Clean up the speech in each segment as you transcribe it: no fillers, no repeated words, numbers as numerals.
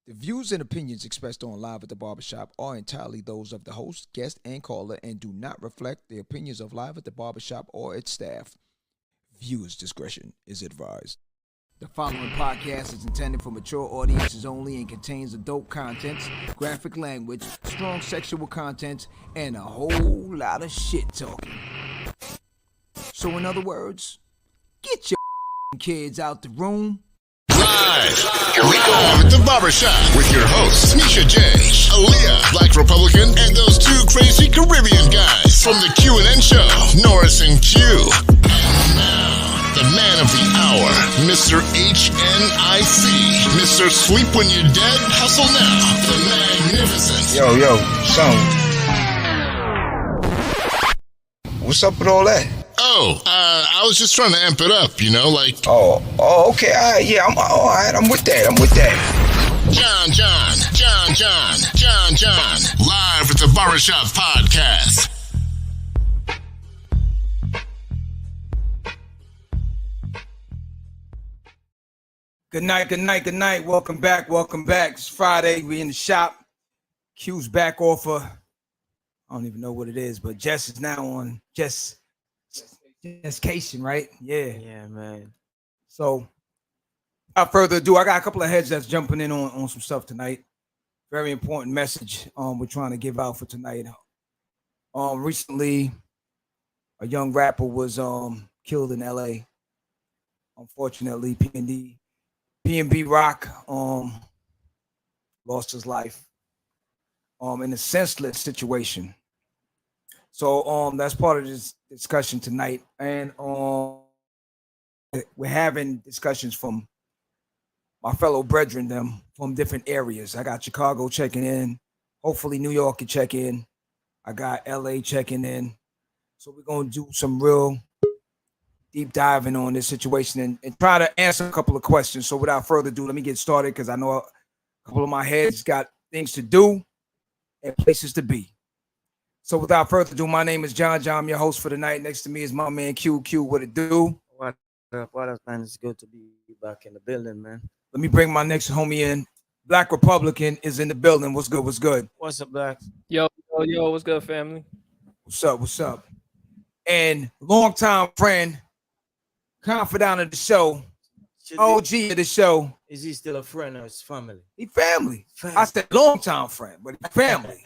The views and opinions expressed on Live at the Barbershop are entirely those of the host, guest, and caller and do not reflect the opinions of Live at the Barbershop or its staff. Viewers' discretion is advised. The following podcast is intended for mature audiences only and contains adult contents, graphic language, strong sexual content, and a whole lot of shit talking. So in other words, get your kids out the room. Live at the Barbershop with your hosts, Misha J, Aaliyah, Black Republican, and those two crazy Caribbean guys from the Q&N show, Norris and Q. And now, the man of the hour, Mr. HNIC, Mr. Sleep When You're Dead, Hustle Now, the magnificent. Yo, son. What's up with all that? I was just trying to amp it up, you know, like... Oh, okay, all right, yeah, all right, I'm with that. John, live at the Barbershop podcast. Good night. Welcome back. It's Friday. We in the shop. Q's back off I don't even know what it is, but Jess is now on Cation, right? Yeah, man. So, without further ado, I got a couple of heads that's jumping in on some stuff tonight. Very important message we're trying to give out for tonight. Recently, a young rapper was killed in LA. Unfortunately, P&B Rock lost his life in a senseless situation. So that's part of this discussion tonight, and we're having discussions from my fellow brethren, them from different areas. I got Chicago checking in, hopefully New York can check in. I got LA checking in. So we're gonna do some real deep diving on this situation and try to answer a couple of questions. So without further ado, let me get started because I know a couple of my heads got things to do and places to be. So without further ado, my name is John. I'm your host for the night. Next to me is my man Q. What it do? What up, man? It's good to be back in the building, man. Let me bring my next homie in. Black Republican is in the building. What's good? What's up, Black? Yo, what's good, family? What's up? And longtime friend, confidant of the show, OG of the show. Is he still a friend or his family? He family. I said longtime friend, but he family.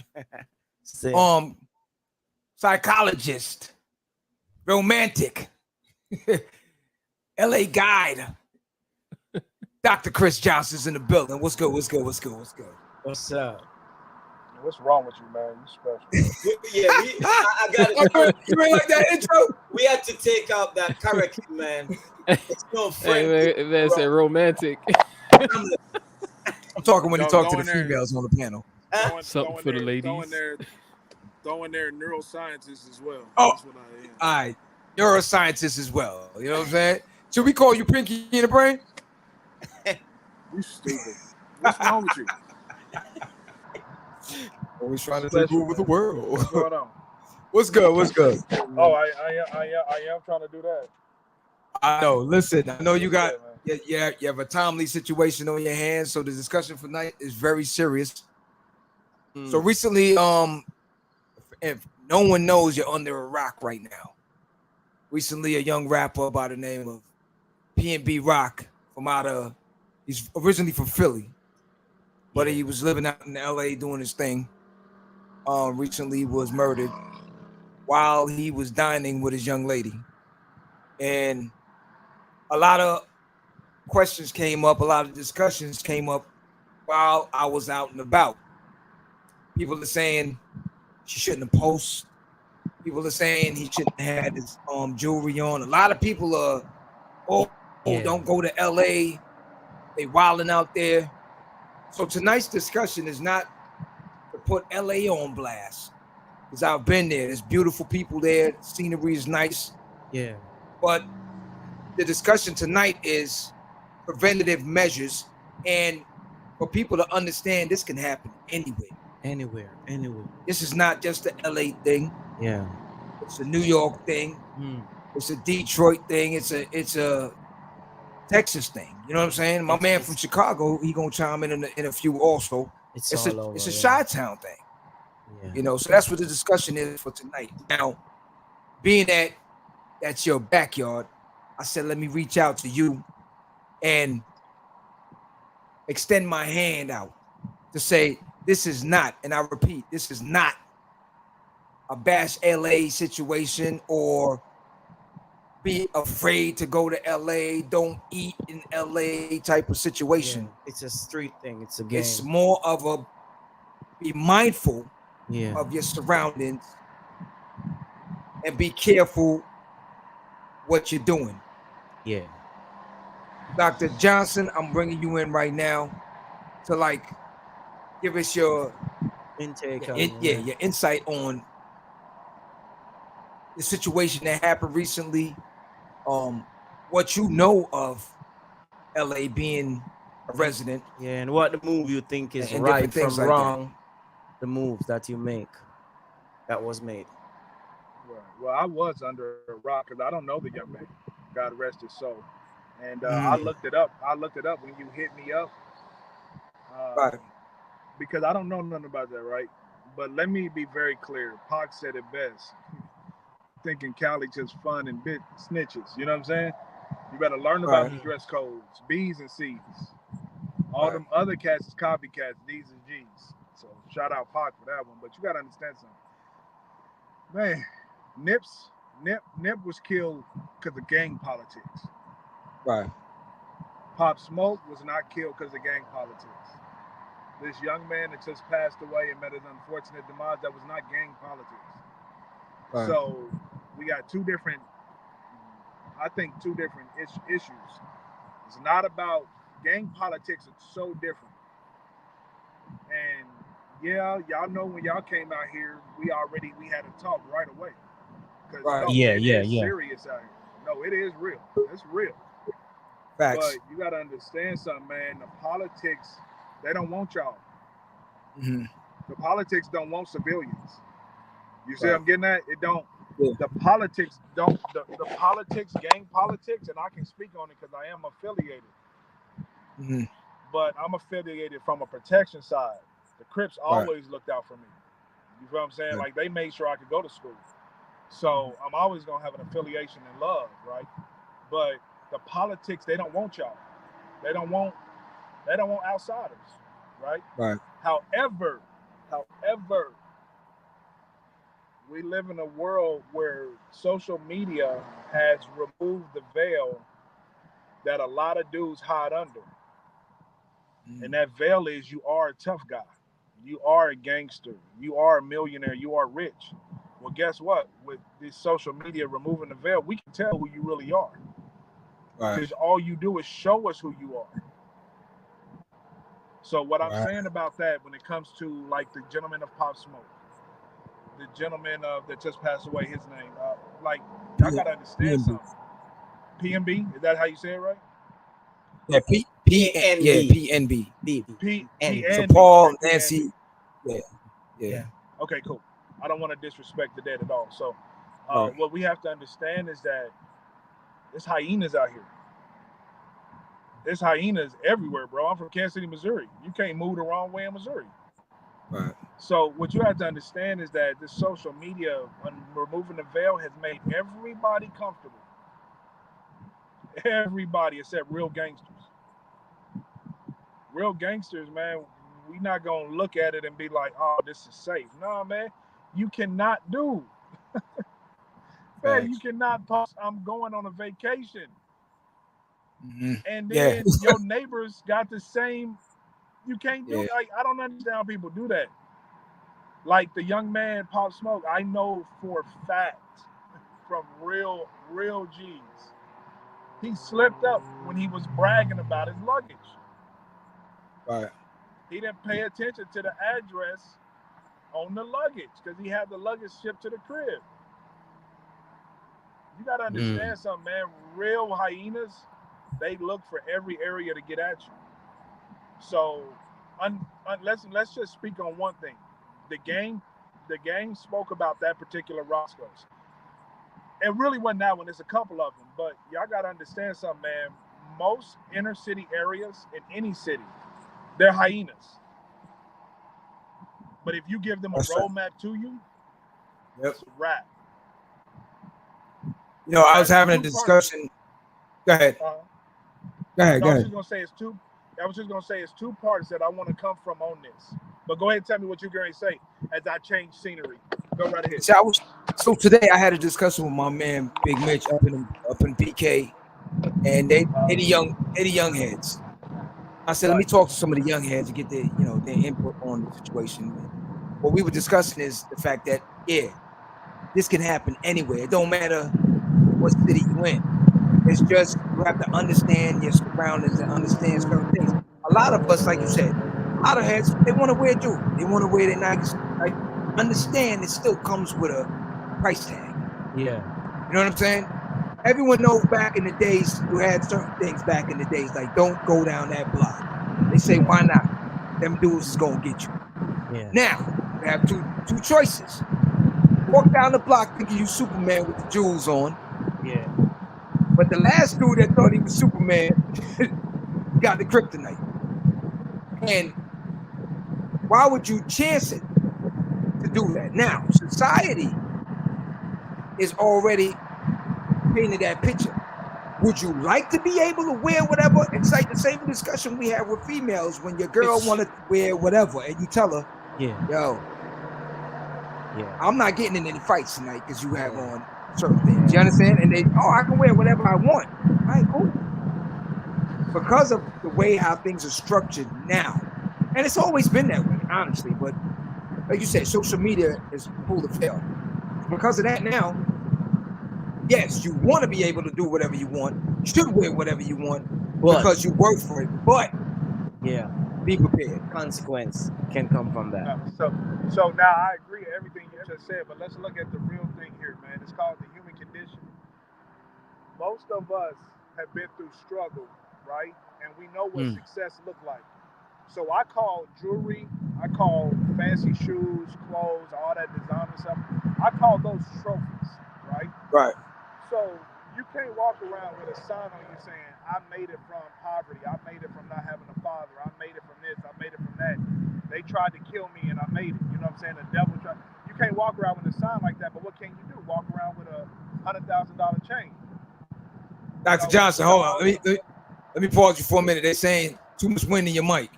Psychologist, romantic, LA guide, Dr. Chris Johnson's in the building. What's good? What's up? What's wrong with you, man? You special. I got it. You really like that intro? We had to take out that character, man. It's no friend. Hey, man said romantic. I'm talking when you talk to the females on the panel. Something for the ladies. Throw in there neuroscientists as well. Oh, that's what I am. All right. Neuroscientist as well. You know what I'm saying? Should we call you Pinky in the Brain? You stupid. What's wrong with you? Always trying to take over the world. What's going on? What's good? Oh, I am trying to do that. I know. Listen, I know you got you have a timely situation on your hands, so the discussion for tonight is very serious. So recently, if no one knows, you're under a rock right now. Recently, a young rapper by the name of P&B Rock he's originally from Philly, but he was living out in LA doing his thing. Recently was murdered while he was dining with his young lady. And a lot of questions came up, a lot of discussions came up while I was out and about. People are saying she shouldn't have posted. People are saying he shouldn't have had his jewelry on. A lot of people are, don't go to LA. They wilding out there. So tonight's discussion is not to put LA on blast, because I've been there. There's beautiful people there. The scenery is nice. Yeah. But the discussion tonight is preventative measures, and for people to understand this can happen anywhere. This is not just a LA thing. Yeah. It's a New York thing. It's a Detroit thing. It's a Texas thing. You know what I'm saying? My man from Chicago, he gonna chime in a few also. It's a Chi-Town thing. Yeah. You know, so that's what the discussion is for tonight. Now, being that that's your backyard, I said let me reach out to you and extend my hand out to say this is not, and I repeat, this is not a Bash LA situation or be afraid to go to LA, don't eat in LA type of situation. Yeah, it's a street thing. It's a game. It's more of a be mindful of your surroundings and be careful what you're doing. Yeah. Dr. Johnson, I'm bringing you in right now to like give us your intake, your insight on the situation that happened recently. What you know of LA being a resident. Yeah, and what the move you think is and right from like wrong. That. The moves that you make, that was made. Right. Well, I was under a rock because I don't know the young man. God rest his soul. And I looked it up. I looked it up when you hit me up. Right. Because I don't know nothing about that, right? But let me be very clear. Pac said it best. Thinking Cali just fun and bit snitches. You know what I'm saying? You better learn about the dress codes, B's and C's. All them other cats is copycats, D's and G's. So shout out Pac for that one. But you got to understand something. Man, Nip was killed because of gang politics. Right. Pop Smoke was not killed because of gang politics. This young man that just passed away and met his unfortunate demise, that was not gang politics. Right. So we got two different issues. It's not about gang politics. It's so different. And yeah, y'all know when y'all came out here, we had a talk right away. Because it's serious out here. No, it is real. It's real. Facts. But you got to understand something, man. The politics, they don't want y'all. Mm-hmm. The politics don't want civilians. You see what I'm getting at? It don't. Yeah. The politics don't. The politics, gang politics, and I can speak on it because I am affiliated. Mm-hmm. But I'm affiliated from a protection side. The Crips always looked out for me. You know what I'm saying? Right. Like, they made sure I could go to school. So I'm always going to have an affiliation and love, right? But the politics, they don't want y'all. They don't want outsiders, right? Right. However, we live in a world where social media has removed the veil that a lot of dudes hide under. And that veil is you are a tough guy. You are a gangster. You are a millionaire. You are rich. Well, guess what? With this social media removing the veil, we can tell who you really are. Right. Because all you do is show us who you are. So what I'm saying about that when it comes to like the gentleman of Pop Smoke, the gentleman that just passed away, his name, like y'all gotta understand something. PNB, is that how you say it right? Yeah, PNB. So Paul, Nancy. Yeah. Okay, cool. I don't want to disrespect the dead at all. So what we have to understand is that there's hyenas out here. There's hyenas everywhere, bro. I'm from Kansas City, Missouri. You can't move the wrong way in Missouri. Right. So what you have to understand is that this social media, when removing the veil, has made everybody comfortable. Everybody except real gangsters. Real gangsters, man, we not going to look at it and be like, oh, this is safe. No, man, you cannot do. Man, you cannot post, I'm going on a vacation. Mm-hmm. And then your neighbors got the same. You can't do like, I don't understand how people do that. Like the young man, Pop Smoke, I know for a fact from real G's, he slipped up when he was bragging about his luggage. Right. He didn't pay attention to the address on the luggage because he had the luggage shipped to the crib. You got to understand something, man. Real hyenas, they look for every area to get at you. So let's just speak on one thing. The gang spoke about that particular Roscoe's. It really wasn't that one. There's a couple of them. But y'all got to understand something, man. most inner city areas in any city, they're hyenas. But if you give them a roadmap to you, it's a wrap. You know, I was having a discussion. Go ahead. Go ahead. I was just gonna say it's two parts that I want to come from on this. But go ahead and tell me what you're going to say as I change scenery. Go right ahead. So today I had a discussion with my man Big Mitch up in PK, and they the young heads. I said, let me talk to some of the young heads to get their input on the situation. What we were discussing is the fact that this can happen anywhere. It don't matter what city you in. It's just you have to understand your surroundings and understand certain things. A lot of us, like you said, a lot of heads, they want to wear jewelry. They want to wear their Nikes. Like, understand it still comes with a price tag. Yeah. You know what I'm saying? Everyone knows back in the days, you had certain things back in the days, like don't go down that block. They say, why not? Them dudes is going to get you. Yeah. Now, you have two choices. Walk down the block thinking you Superman with the jewels on. Yeah. But the last dude that thought he was Superman got the kryptonite. And why would you chance it to do that? Now, society is already painted that picture. Would you like to be able to wear whatever? It's like the same discussion we have with females when your girl want to wear whatever, and you tell her, I'm not getting in any fights tonight because you have on certain things. You understand? And they, I can wear whatever I want. All right, cool. Because of the way how things are structured now, and it's always been that way, honestly, but like you said, social media is full to fail. Because of that now, yes, you want to be able to do whatever you want. You should wear whatever you want because you work for it. But be prepared. Consequence can come from that. So now I agree with everything you just said, but let's look at the real thing here, man. It's called the human condition. Most of us have been through struggle, right? And we know what success looked like. So I call jewelry, I call fancy shoes, clothes, all that designer stuff, I call those trophies, right? Right. So you can't walk around with a sign on you saying, I made it from poverty, I made it from not having a father, I made it from this, I made it from that. They tried to kill me and I made it. You know what I'm saying? The devil tried. You can't walk around with a sign like that, but what can you do? Walk around with a $100,000 chain. Dr. Johnson, hold on. Let me pause you for a minute. They're saying too much wind in your mic.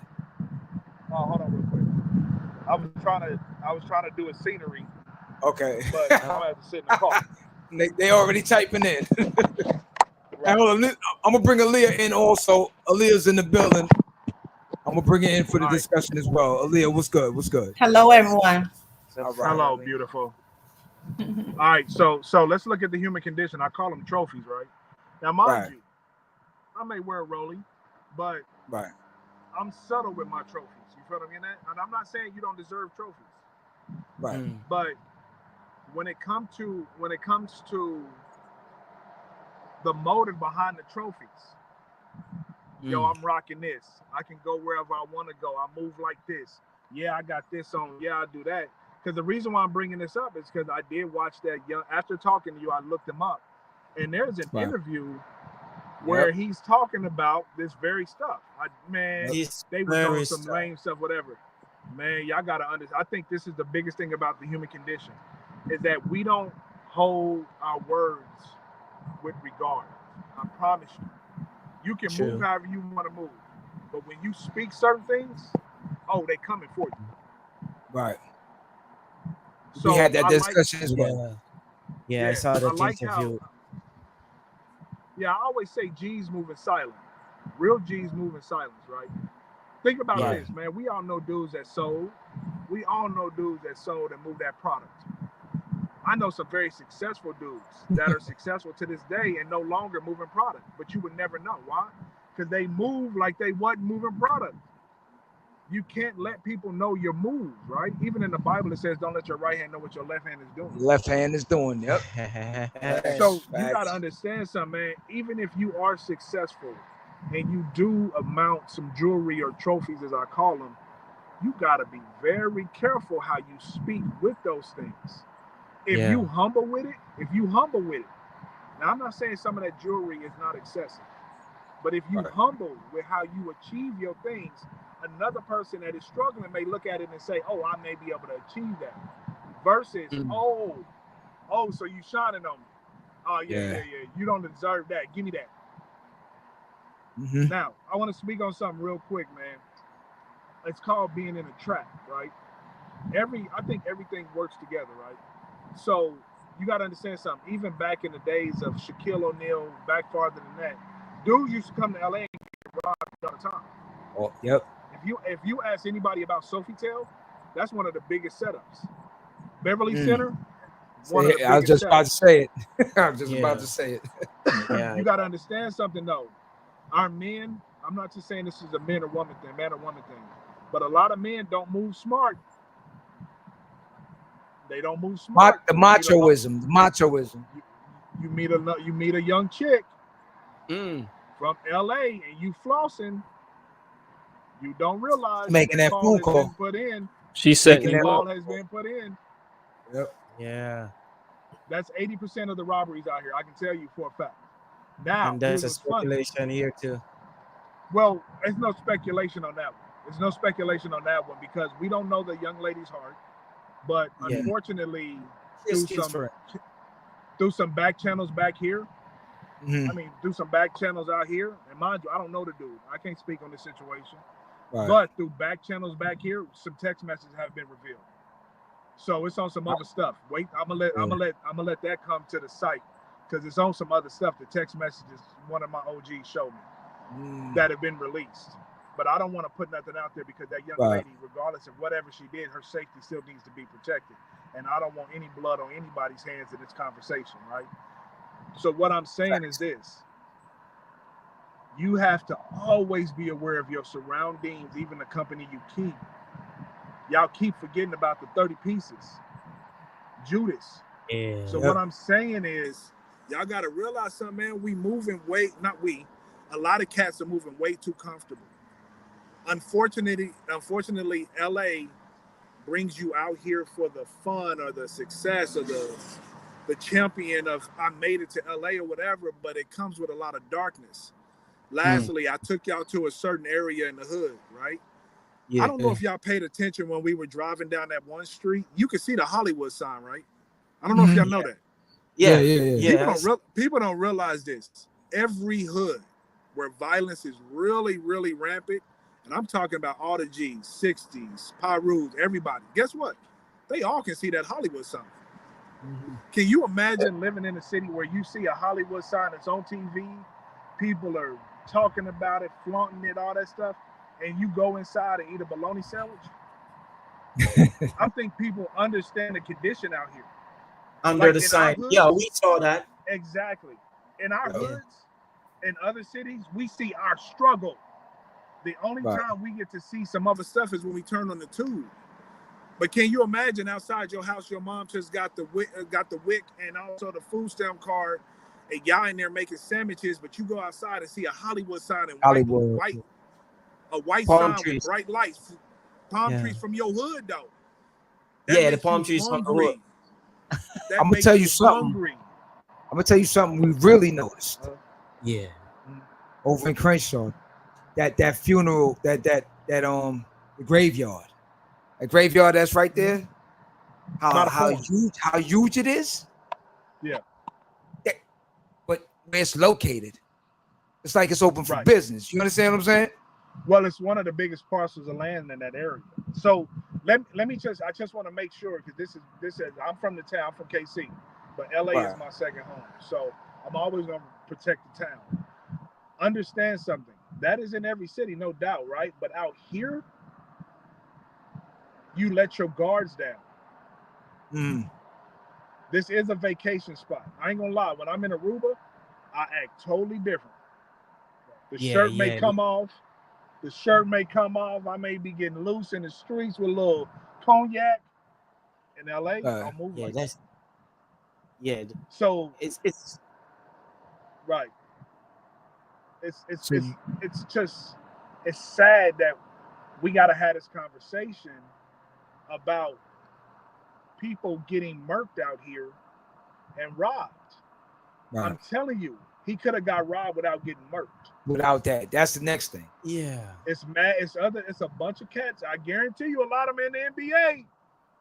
Oh, hold on real quick. I was trying to do a scenery. Okay. But I'm gonna have to sit in the car. They already typing in. Right. Hold on. I'm gonna bring Aaliyah in also. Aaliyah's in the building. I'm gonna bring her in for the discussion as well. Aaliyah, what's good? What's good? Hello, everyone. All right. Hello, beautiful. All right, so let's look at the human condition. I call them trophies, right? Now, mind you, I may wear a rollie, but I'm subtle with my trophies. You feel what I'm getting at? And I'm not saying you don't deserve trophies, right? But when it comes to the motive behind the trophies, yo, I'm rocking this. I can go wherever I want to go. I move like this. Yeah, I got this on. Yeah, I do that. Because the reason why I'm bringing this up is because I did watch that. After talking to you, I looked him up, and there's an interview where he's talking about this very stuff. They were doing some lame stuff, whatever. Man, y'all gotta understand. I think this is the biggest thing about the human condition, is that we don't hold our words with regard. I promise you. You can move however you want to move, but when you speak certain things, they coming for you. Right. So we had that discussion as well. Yeah, I saw that interview. I always say G's move in silence. Real G's move in silence, right? Think about this, man. We all know dudes that sold. We all know dudes that sold and moved that product. I know some very successful dudes that are successful to this day and no longer moving product, but you would never know. Why? Because they move like they wasn't moving product. You can't let people know your moves, right? Even in the Bible, it says, don't let your right hand know what your left hand is doing. Left hand is doing, yep. So you got to understand something, man. Even if you are successful and you do amount some jewelry or trophies, as I call them, you got to be very careful how you speak with those things. If you humble with it, now I'm not saying some of that jewelry is not excessive, But if you humble with how you achieve your things, another person that is struggling may look at it and say, "Oh, I may be able to achieve that." Versus, "Oh, so you shining on me? Oh yeah. You don't deserve that. Give me that." Now, I want to speak on something real quick, man. It's called being in a trap, right? I think everything works together, right? So you got to understand something. Even back in the days of Shaquille O'Neal, back farther than that, dudes used to come to LA and get robbed all the time. Oh, yep. If you ask anybody about Sofitel, that's one of the biggest setups. Beverly Center, one of the biggest I was just about to say it. I was just about to say it. You got to understand something, though. Our men, I'm not just saying this is a man or woman thing, but a lot of men don't move smart. They don't move smart. The machoism. You meet a young chick from LA and you flossing. You don't realize making that phone call. Put in. She's setting that you call up. has been put in. Yep. Yeah. That's 80% of the robberies out here. I can tell you for a fact. Now, and there's a speculation here too. Well, there's no speculation on that one. There's no speculation on that one because we don't know the young lady's heart. But unfortunately, through some back channels back here, I mean, through some back channels out here, and mind you, I don't know the dude. I can't speak on this situation. Right. But through back channels back here, some text messages have been revealed. So it's on some other stuff. Wait, I'm gonna let that come to the site because it's on some other stuff. The text messages one of my OGs showed me that have been released. But I don't want to put nothing out there because that young lady, regardless of whatever she did, her safety still needs to be protected. And I don't want any blood on anybody's hands in this conversation, right? So what I'm saying is this. You have to always be aware of your surroundings, even the company you keep. Y'all keep forgetting about the 30 pieces. Judas. Yeah. So what I'm saying is, y'all got to realize something, man. A lot of cats are moving way too comfortable. Unfortunately, LA brings you out here for the fun or the success or the champion of I made it to LA or whatever, but it comes with a lot of darkness. Lastly, I took y'all to a certain area in the hood, right? Yeah. I don't know if y'all paid attention when we were driving down that one street. You could see the Hollywood sign, right? I don't know if y'all know that. Yeah. People don't realize this. Every hood where violence is really, really rampant, and I'm talking about all the G's, 60s, Pyrus, everybody. Guess what? They all can see that Hollywood sign. Can you imagine living in a city where you see a Hollywood sign that's on TV, people are talking about it, flaunting it, all that stuff, and you go inside and eat a bologna sandwich? I think people understand the condition out here. Under the sign. Yeah, we saw that. Exactly. In our hoods, in other cities, we see our struggle. The only time we get to see some other stuff is when we turn on the tube. But can you imagine outside your house, your mom just got the wick and also the food stamp card, and y'all in there making sandwiches, but you go outside and see a Hollywood sign and a white sign with bright lights, palm trees from your hood, though. The palm trees from the hood. I'm gonna tell you something. We really noticed. Over in Crenshaw, that funeral, the graveyard. A graveyard that's right there. How huge it is. Yeah. But where it's located, it's like it's open for business. You understand what I'm saying? Well, it's one of the biggest parcels of land in that area. So I just want to make sure, because this is I'm from the town, I'm from KC, but LA is my second home. So I'm always gonna protect the town. Understand something. That is in every city, no doubt, right? But out here, you let your guards down. This is a vacation spot. I ain't gonna lie. When I'm in Aruba, I act totally different. The shirt may come off. I may be getting loose in the streets with a little cognac. In LA, I'll move like that. So it's right. It's sad that we gotta have this conversation about people getting murked out here and robbed. I'm telling you, he could have got robbed without getting murked. Without that, that's the next thing. Yeah. It's mad. It's a bunch of cats. I guarantee you, a lot of them in the NBA.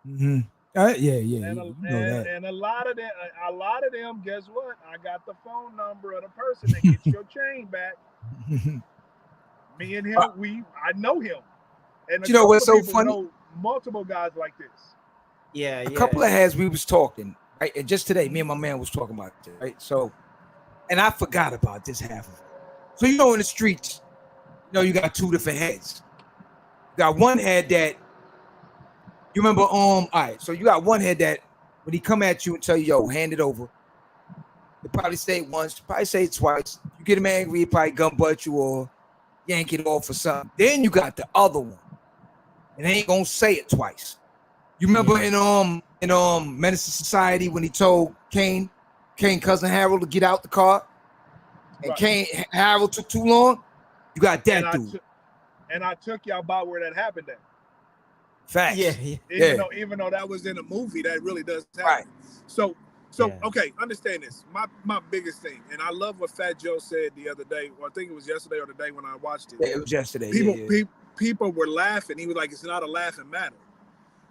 Mm-hmm. Yeah. And a lot of them, guess what? I got the phone number of the person that gets your chain back. Me and him, I know him. And you know what's so funny? Know multiple guys like this. Yeah. A couple of heads we was talking, right? And just today, me and my man was talking about it, right? So, and I forgot about this half of it. So, in the streets, you got two different heads. You got one head that, you remember, all right, so you got one head that when he come at you and tell you, yo, hand it over, he'll probably say it once, probably say it twice. You get him angry, he probably gun butt you or yank it off or something. Then you got the other one, and they ain't gonna say it twice. You remember in Menace to Society when he told Kane cousin Harold to get out the car, and right. Harold took too long? You got that dude. I took y'all about where that happened at. Facts. Yeah. Even though that was in a movie, that really does happen. Right. So okay, understand this. My biggest thing, and I love what Fat Joe said the other day, or I think it was yesterday or the day when I watched it. Yeah, it was yesterday. People were laughing. He was like, it's not a laughing matter.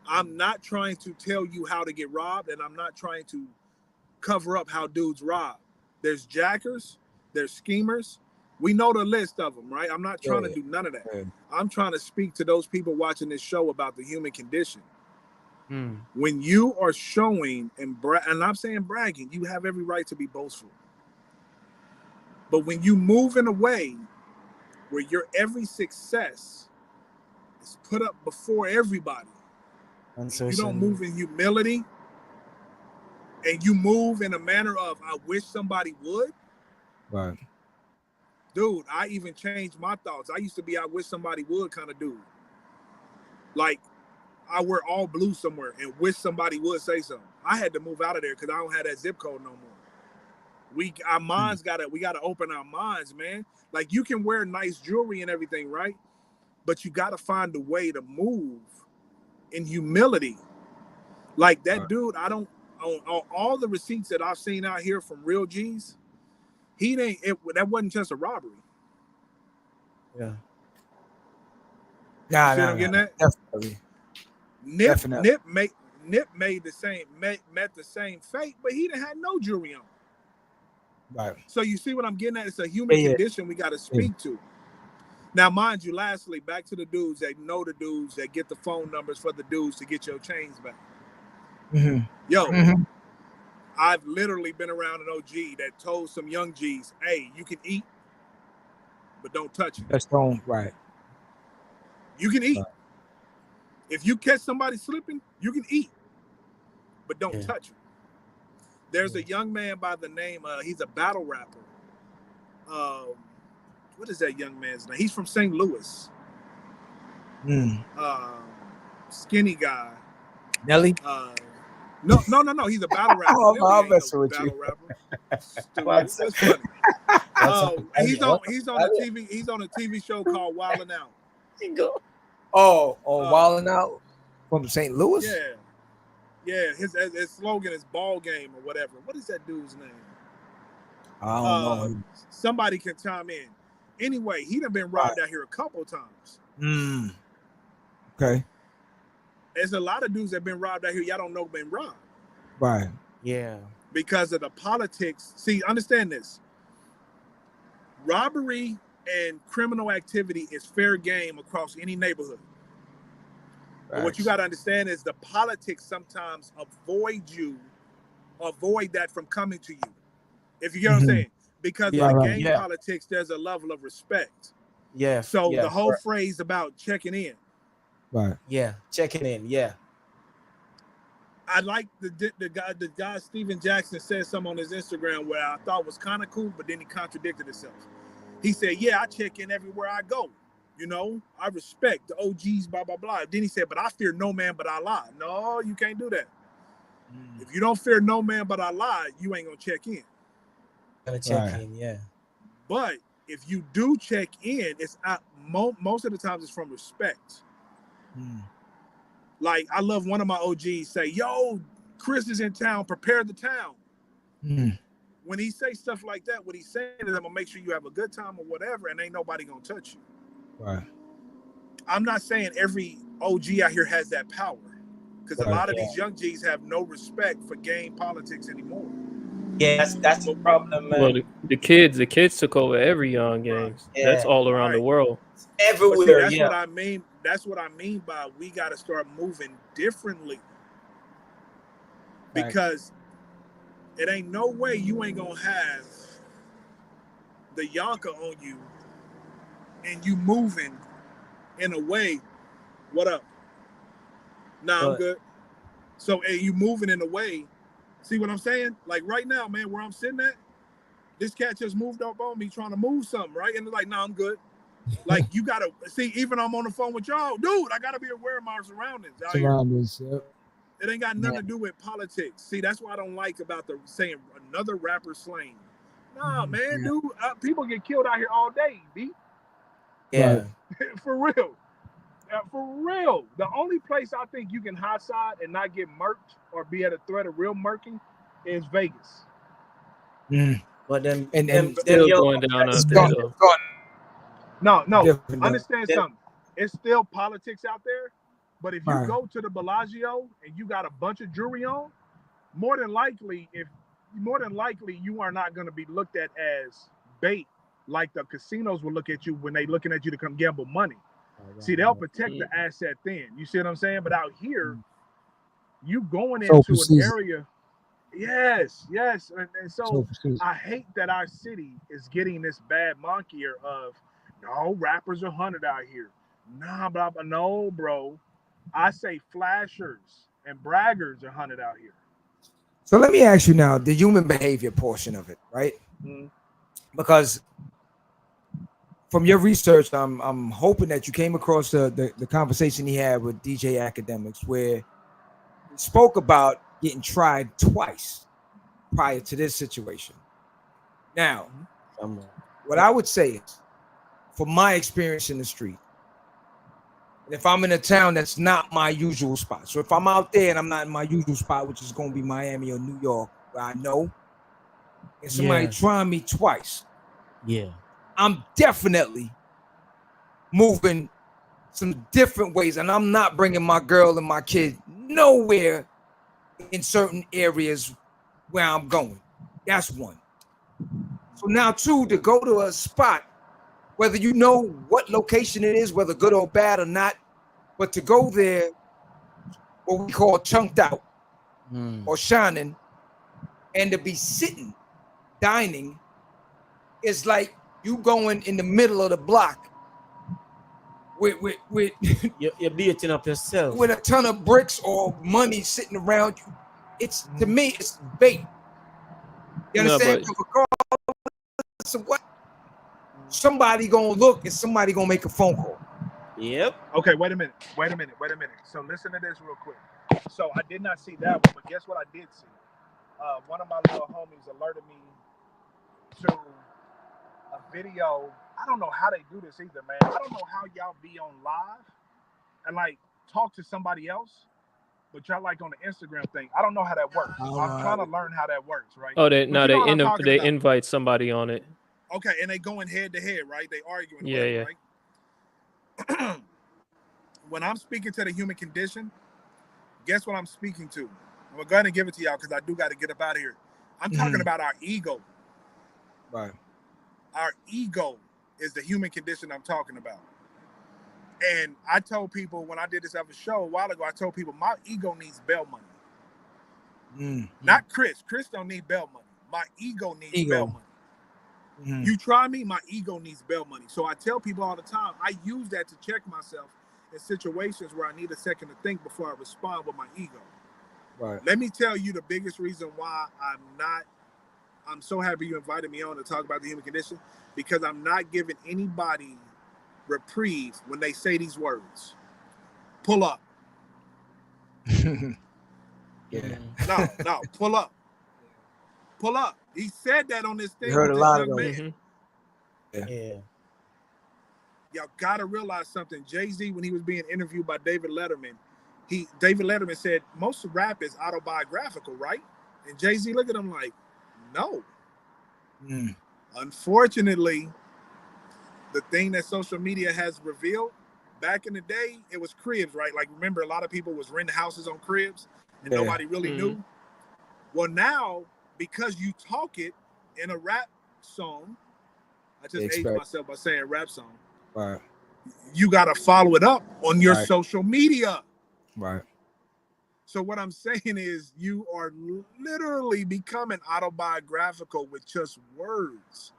I'm not trying to tell you how to get robbed, and I'm not trying to cover up how dudes rob. There's jackers, there's schemers. We know the list of them, right? I'm not trying to do none of that. Yeah. I'm trying to speak to those people watching this show about the human condition. When you are showing and I'm saying bragging, you have every right to be boastful. But when you move in a way where your every success is put up before everybody, and you don't move in humility, and you move in a manner of, I wish somebody would. Right. Dude, I even changed my thoughts. I used to be, I wish somebody would kind of dude. Like, I wear all blue somewhere and wish somebody would say something. I had to move out of there because I don't have that zip code no more. Our minds we gotta open our minds, man. Like, you can wear nice jewelry and everything, right? But you gotta find a way to move in humility. Like that dude, on all the receipts that I've seen out here from real G's, that wasn't just a robbery. Yeah. I'm getting that? Definitely. Nip met the same fate, but he didn't have no jewelry on. Right. So you see what I'm getting at? It's a human condition we got to speak to. Now, mind you, lastly, back to the dudes that know the dudes that get the phone numbers for the dudes to get your chains back. Mm-hmm. Yo, I've literally been around an OG that told some young G's, hey, you can eat, but don't touch it. That's wrong, right. You can eat. Right. If you catch somebody slipping, you can eat, but don't touch it. There's a young man by the name, he's a battle rapper. What is that young man's name? He's from St. Louis. Skinny guy. Nelly? No. He's a battle rapper. I'll mess with you. That's funny. He's on the TV. He's on a TV show called Wildin' Out. Wildin' Out from St. Louis. Yeah. His slogan is "Ball Game" or whatever. What is that dude's name? I don't know. Somebody can chime in. Anyway, he done been robbed out here a couple times. Okay. There's a lot of dudes that been robbed out here. Y'all don't know been robbed. Right. Yeah. Because of the politics. See, understand this. Robbery and criminal activity is fair game across any neighborhood. Right. But what you got to understand is the politics sometimes avoid that from coming to you. If you get what I'm saying. Because of the gang politics, there's a level of respect. Yeah. So the whole phrase about checking in. Right. Yeah. Checking in. Yeah. I like the guy Steven Jackson said something on his Instagram where I thought was kind of cool, but then he contradicted himself. He said, yeah, I check in everywhere I go. You know, I respect the OGs, blah, blah, blah. Then he said, but I fear no man but Allah. No, you can't do that. If you don't fear no man but Allah, you ain't going to check in. Gotta check in, yeah. But if you do check in, it's most of the times it's from respect. Like, I love one of my OGs say, yo, Chris is in town, prepare the town. when he say stuff like that, what he's saying is, I'm gonna make sure you have a good time or whatever, and ain't nobody gonna touch you. Right. I'm not saying every OG out here has that power, because a lot of these young G's have no respect for game politics anymore. Yeah, that's the problem, man. Well, the kids took over every young games. Yeah. That's all around the world. Everywhere. But see, that's what I mean. That's what I mean by we got to start moving differently, because it ain't no way you ain't gonna have the Yonka on you and you moving in a way. What up? Nah, I'm good. So, and you moving in a way. See what I'm saying? Like right now, man, where I'm sitting at, this cat just moved up on me trying to move something, right? And they're like, nah, I'm good. Like, you gotta see, even I'm on the phone with y'all, dude, I gotta be aware of my surroundings. It ain't got nothing to do with politics. See, that's what I don't like about the saying another rapper slain. Nah, man, dude, people get killed out here all day, B. Yeah. For real. For real. The only place I think you can high side and not get murked or be at a threat of real murking is Vegas. But then still going down out there though. No, understand something. It's still politics out there, but if you go to the Bellagio and you got a bunch of jewelry on, more than likely you are not going to be looked at as bait like the casinos will look at you when they looking at you to come gamble money. See, they'll protect the asset then. You see what I'm saying? But out here, you going into an area. Yes. And so I hate that our city is getting this bad moniker of, no, rappers are hunted out here. Nah, blah, blah. No, bro. I say flashers and braggers are hunted out here. So let me ask you now, the human behavior portion of it, right? Because from your research, I'm hoping that you came across the conversation he had with DJ Academics, where he spoke about getting tried twice prior to this situation. Now, what I would say is, from my experience in the street, and if I'm in a town that's not my usual spot, so if I'm out there and I'm not in my usual spot, which is going to be Miami or New York, where I know, and somebody trying me twice, I'm definitely moving some different ways, and I'm not bringing my girl and my kid nowhere in certain areas where I'm going. That's one. So now, two, to go to a spot, whether you know what location it is, whether good or bad or not, but to go there, what we call chunked out or shining, and to be sitting, dining, is like you going in the middle of the block with you're beating up yourself with a ton of bricks or money sitting around you. It's to me, it's bait. You understand? So what? Somebody gonna look and somebody gonna make a phone call. Yep. Okay, wait a minute. So listen to this real quick. So I did not see that one, but guess what I did see? One of my little homies alerted me to a video. I don't know how they do this either, man. I don't know how y'all be on live and like talk to somebody else, but y'all like on the Instagram thing. I don't know how that works. I'm trying to learn how that works, right? Oh, they invite somebody on it. Okay, and they going head to head, right? They arguing, right? When I'm speaking to the human condition, guess what I'm speaking to? I'm gonna go ahead and give it to y'all because I do got to get up out of here. I'm talking about our ego. Right. Our ego is the human condition I'm talking about. And I told people when I did this other show a while ago, I told people my ego needs bail money. Not Chris. Chris don't need bail money. My ego needs bail money. You try me, my ego needs bail money. So I tell people all the time, I use that to check myself in situations where I need a second to think before I respond with my ego. Right. Let me tell you the biggest reason why I'm so happy you invited me on to talk about the human condition, because I'm not giving anybody reprieve when they say these words. Pull up. No, pull up. Pull up. He said that on this thing. You heard a lot of man. Yeah. Y'all gotta realize something. Jay-Z, when he was being interviewed by David Letterman, David Letterman said most rap is autobiographical, right? And Jay-Z looked at him like, no. Unfortunately, the thing that social media has revealed, back in the day, it was cribs, right? Like, remember, a lot of people was renting houses on cribs and nobody really knew. Well, now, because you talk it in a rap song, I just aged myself by saying rap song. Right. You got to follow it up on your social media. Right. So what I'm saying is you are literally becoming autobiographical with just words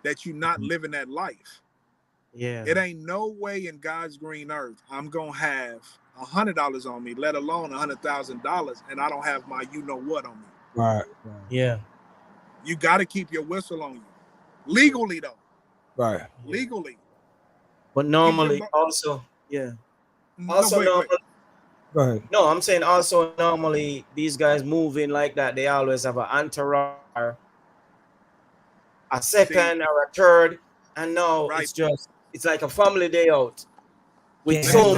that you're not living that life. Yeah. It ain't no way in God's green earth I'm going to have $100 on me, let alone $100,000, and I don't have my you-know-what on me. Right. Yeah. You got to keep your whistle on you. Legally, though. Right. Legally. But normally also, yeah. Also, normally, go ahead. No, I'm saying also normally these guys moving like that, they always have an entourage, a second or a third, and now it's like a family day out with so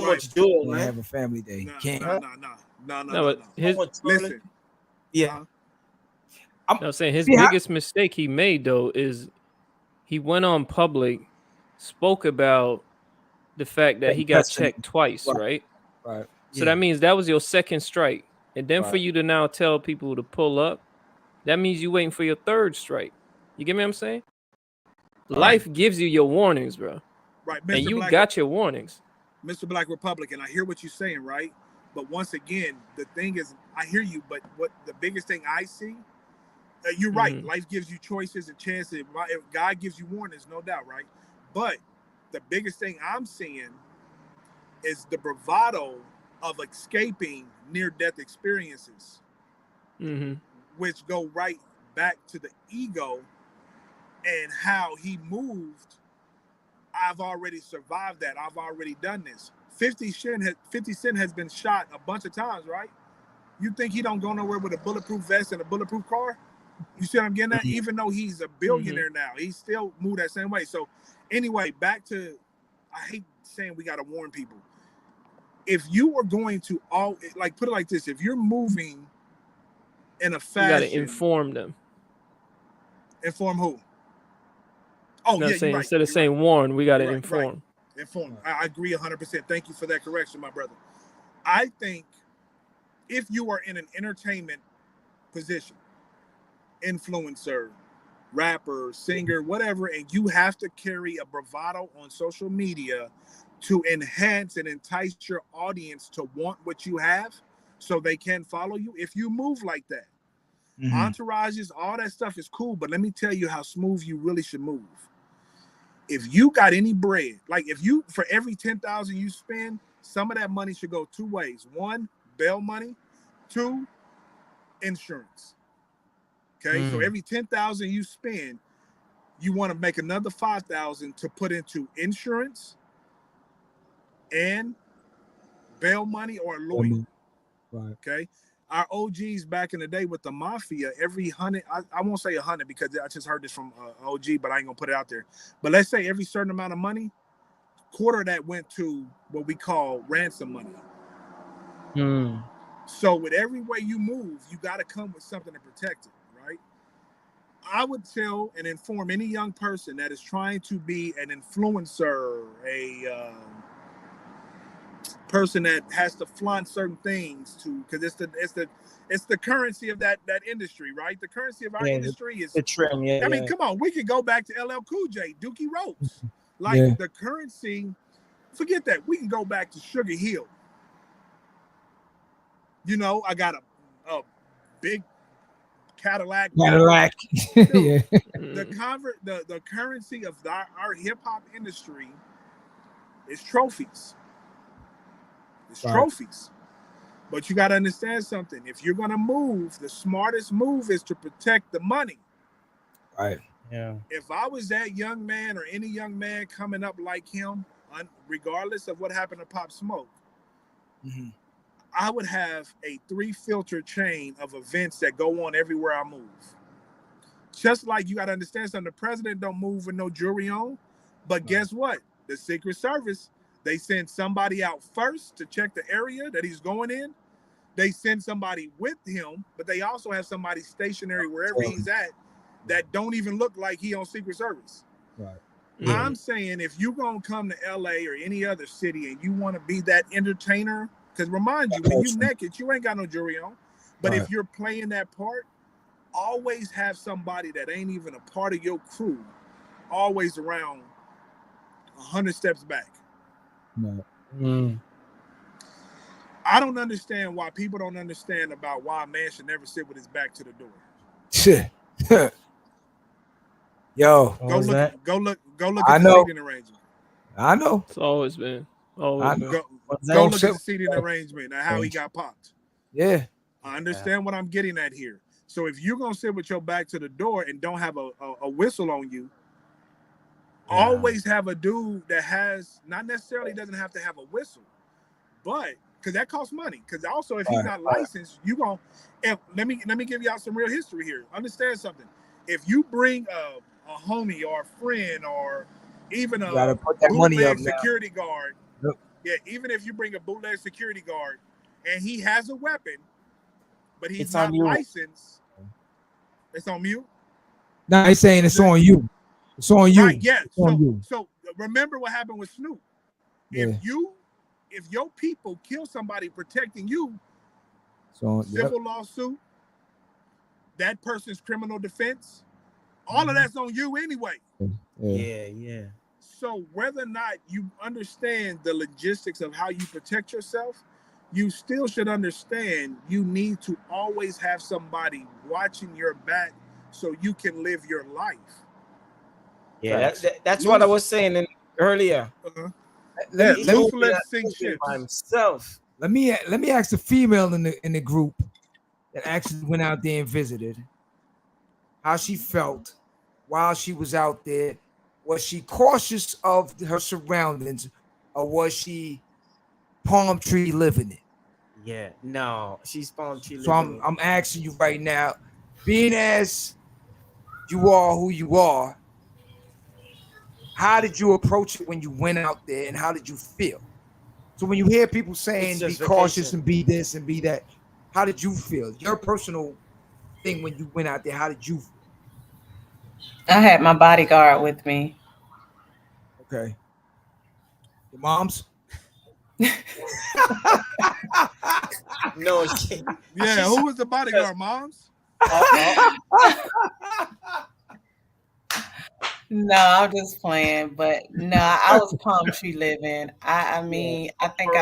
much doing, man. Have a family day. No. Listen. Yeah. I'm saying his biggest mistake he made though is he went on public, spoke about the fact that he got checked twice, right? Right. So that means that was your second strike. And then for you to now tell people to pull up, that means you waiting for your third strike. You get me what I'm saying? Life gives you your warnings, bro. Right. And you got your warnings. Mr. Black Republican, I hear what you're saying, right? But once again, the thing is, I hear you, but what the biggest thing I see, you're right. Life gives you choices and chances. God gives you warnings, no doubt, right? But the biggest thing I'm seeing is the bravado of escaping near-death experiences, which go right back to the ego and how he moved. I've already survived that. I've already done this. 50 Cent has been shot a bunch of times, right? You think he don't go nowhere with a bulletproof vest and a bulletproof car? You see what I'm getting at? Even though he's a billionaire now, he still moved that same way. So anyway, back to, I hate saying we got to warn people. If you are going to put it like this, if you're moving in a fashion. You got to inform them. Inform who? Oh, no, yeah, saying, right. Instead of saying warn, we got to inform. Right. Inform. I agree 100%. Thank you for that correction, my brother. I think if you are in an entertainment position, influencer, rapper, singer, whatever, and you have to carry a bravado on social media to enhance and entice your audience to want what you have so they can follow you, if you move like that, entourages, all that stuff is cool, but let me tell you how smooth you really should move. If you got any bread, like if you, for every 10,000 you spend, some of that money should go two ways. One, bail money. Two, insurance. Okay, so every 10,000 you spend, you want to make another 5,000 to put into insurance and bail money or a lawyer. Right. Okay. Our OGs back in the day with the mafia, every 100, I won't say 100 because I just heard this from OG, but I ain't gonna put it out there. But let's say every certain amount of money, quarter of that went to what we call ransom money. So with every way you move, you got to come with something to protect it, right? I would tell and inform any young person that is trying to be an influencer, a person that has to flaunt certain things because it's the currency of that industry, right? The currency of our industry is the trend. I mean, come on, we could go back to LL Cool J, Dookie Ropes, like the currency. Forget that. We can go back to Sugar Hill. You know, I got a big Cadillac. Dude, the currency of our hip hop industry is trophies. It's trophies. But you got to understand something. If you're going to move, the smartest move is to protect the money. Right. Yeah. If I was that young man or any young man coming up like him, regardless of what happened to Pop Smoke, I would have a 3-filter chain of events that go on everywhere I move. Just like you got to understand something. The president don't move with no jewelry on. But guess what? The Secret Service, they send somebody out first to check the area that he's going in. They send somebody with him, but they also have somebody stationary wherever he's at that don't even look like he on Secret Service. Right. I'm saying if you gonna come to LA or any other city and you want to be that entertainer, because remind you, when you naked, you ain't got no jewelry on. But if you're playing that part, always have somebody that ain't even a part of your crew, always around 100 steps back. Right. I don't understand why people don't understand about why a man should never sit with his back to the door. Shit. Yo, go look at I the know. seating arrangement. I know. It's always been. Go look at the seating arrangement and how he got popped. Yeah. I understand what I'm getting at here. So if you're gonna sit with your back to the door and don't have a whistle on you, always have a dude that has not necessarily doesn't have to have a whistle, but because that costs money. Because also if he's not licensed, you gonna. Let me give y'all some real history here. Understand something. If you bring a homie or a friend or even a bootleg security guard, even if you bring a bootleg security guard and he has a weapon, but he's not licensed, it's on mute. No, he's saying it's on you. It's on you. Right, yeah. So remember what happened with Snoop. If your people kill somebody protecting you, civil lawsuit, that person's criminal defense, all of that's on you anyway. Yeah. So whether or not you understand the logistics of how you protect yourself, you still should understand you need to always have somebody watching your back so you can live your life. Yeah, that's what I was saying earlier. Let me ask the female in the group that actually went out there and visited how she felt while she was out there. Was she cautious of her surroundings, or was she palm tree living it? Yeah, no, she's palm tree living. So I'm asking you right now, being as you are who you are, how did you approach it when you went out there, and how did you feel? So when you hear people saying be cautious and be this and be that, how did you feel? Your personal thing when you went out there, how did you feel? I had my bodyguard with me. Okay. Your mom's? No. Who was the bodyguard? Mom's? No, I'm just playing, but no, I was palm tree living. I mean, I think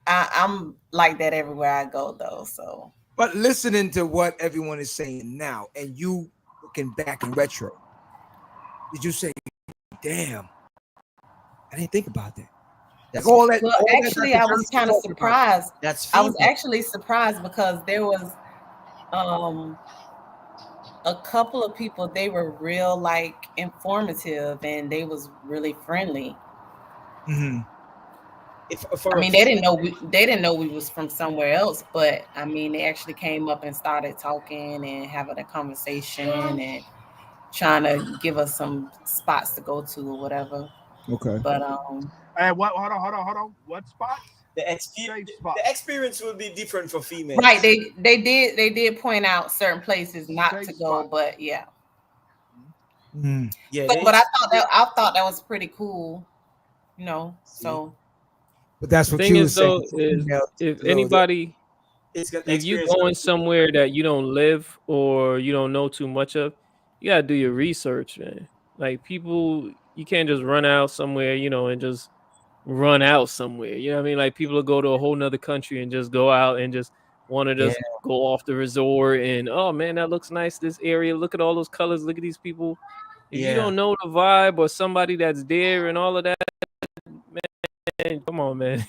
I'm like that everywhere I go though. So, but listening to what everyone is saying now, and you looking back in retro, did you say, "Damn, I didn't think about that"? Like all that. Well, actually, I was kind of surprised. I was actually surprised because there was a couple of people. They were real like informative, and they was really friendly. Mm-hmm. I mean, they didn't know we was from somewhere else, but I mean, they actually came up and started talking and having a conversation and trying to give us some spots to go to or whatever. Okay. But Hold on. What spots? The experience will be different for females. Right. They did point out certain places not to go, but yeah. Mm-hmm. Yeah. But I thought that was pretty cool, you know. So. But that's what the thing you is though is if anybody, if you going somewhere that you don't live or you don't know too much of, you gotta do your research, man. Like people, you can't just run out somewhere, you know, and just run out somewhere. You know what I mean? Like people will go to a whole nother country and just go out and just want to just go off the resort and oh man, that looks nice. This area, look at all those colors. Look at these people. If you don't know the vibe or somebody that's there and all of that, man, come on, man.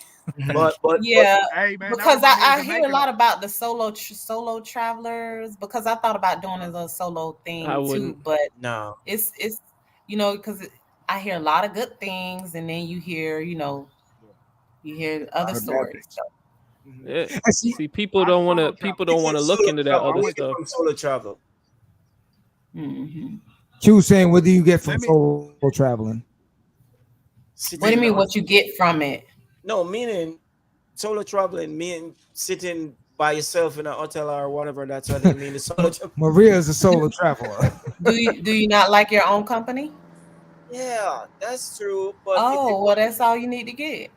But hey, man, because I hear a lot about the solo travelers because I thought about doing a solo thing too, but no, it's you know because I hear a lot of good things and then you hear other stories. So. Yeah. See, people don't want to look into that other stuff. Solo travel. Mm-hmm. Q saying, what do you get from solo traveling? What do you mean? What you get from it? No, meaning solo traveling mean sitting by yourself in a hotel or whatever. That's what they mean. Maria is a solo traveler. Do you not like your own company? Yeah, that's true. But well, that's all you need to get.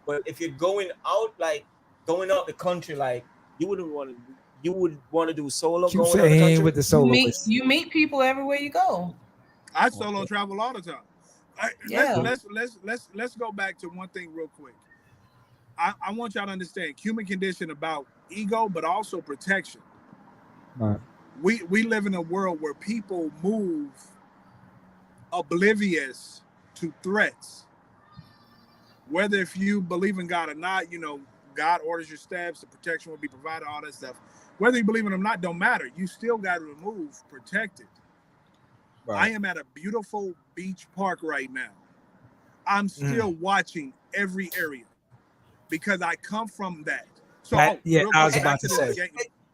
But if you're going out, like going out the country, like you would want to do solo. You going out the country with the solo. You meet people everywhere you go. I solo travel all the time. Let's go back to one thing real quick. I want y'all to understand human condition about ego, but also protection. Right. We live in a world where people move oblivious to threats. Whether if you believe in God or not, God orders your steps, the protection will be provided, all that stuff. Whether you believe in him or not, don't matter. You still got to move protected. Right. I am at a beautiful beach park right now. I'm still watching every area because I come from that. So I was about to say.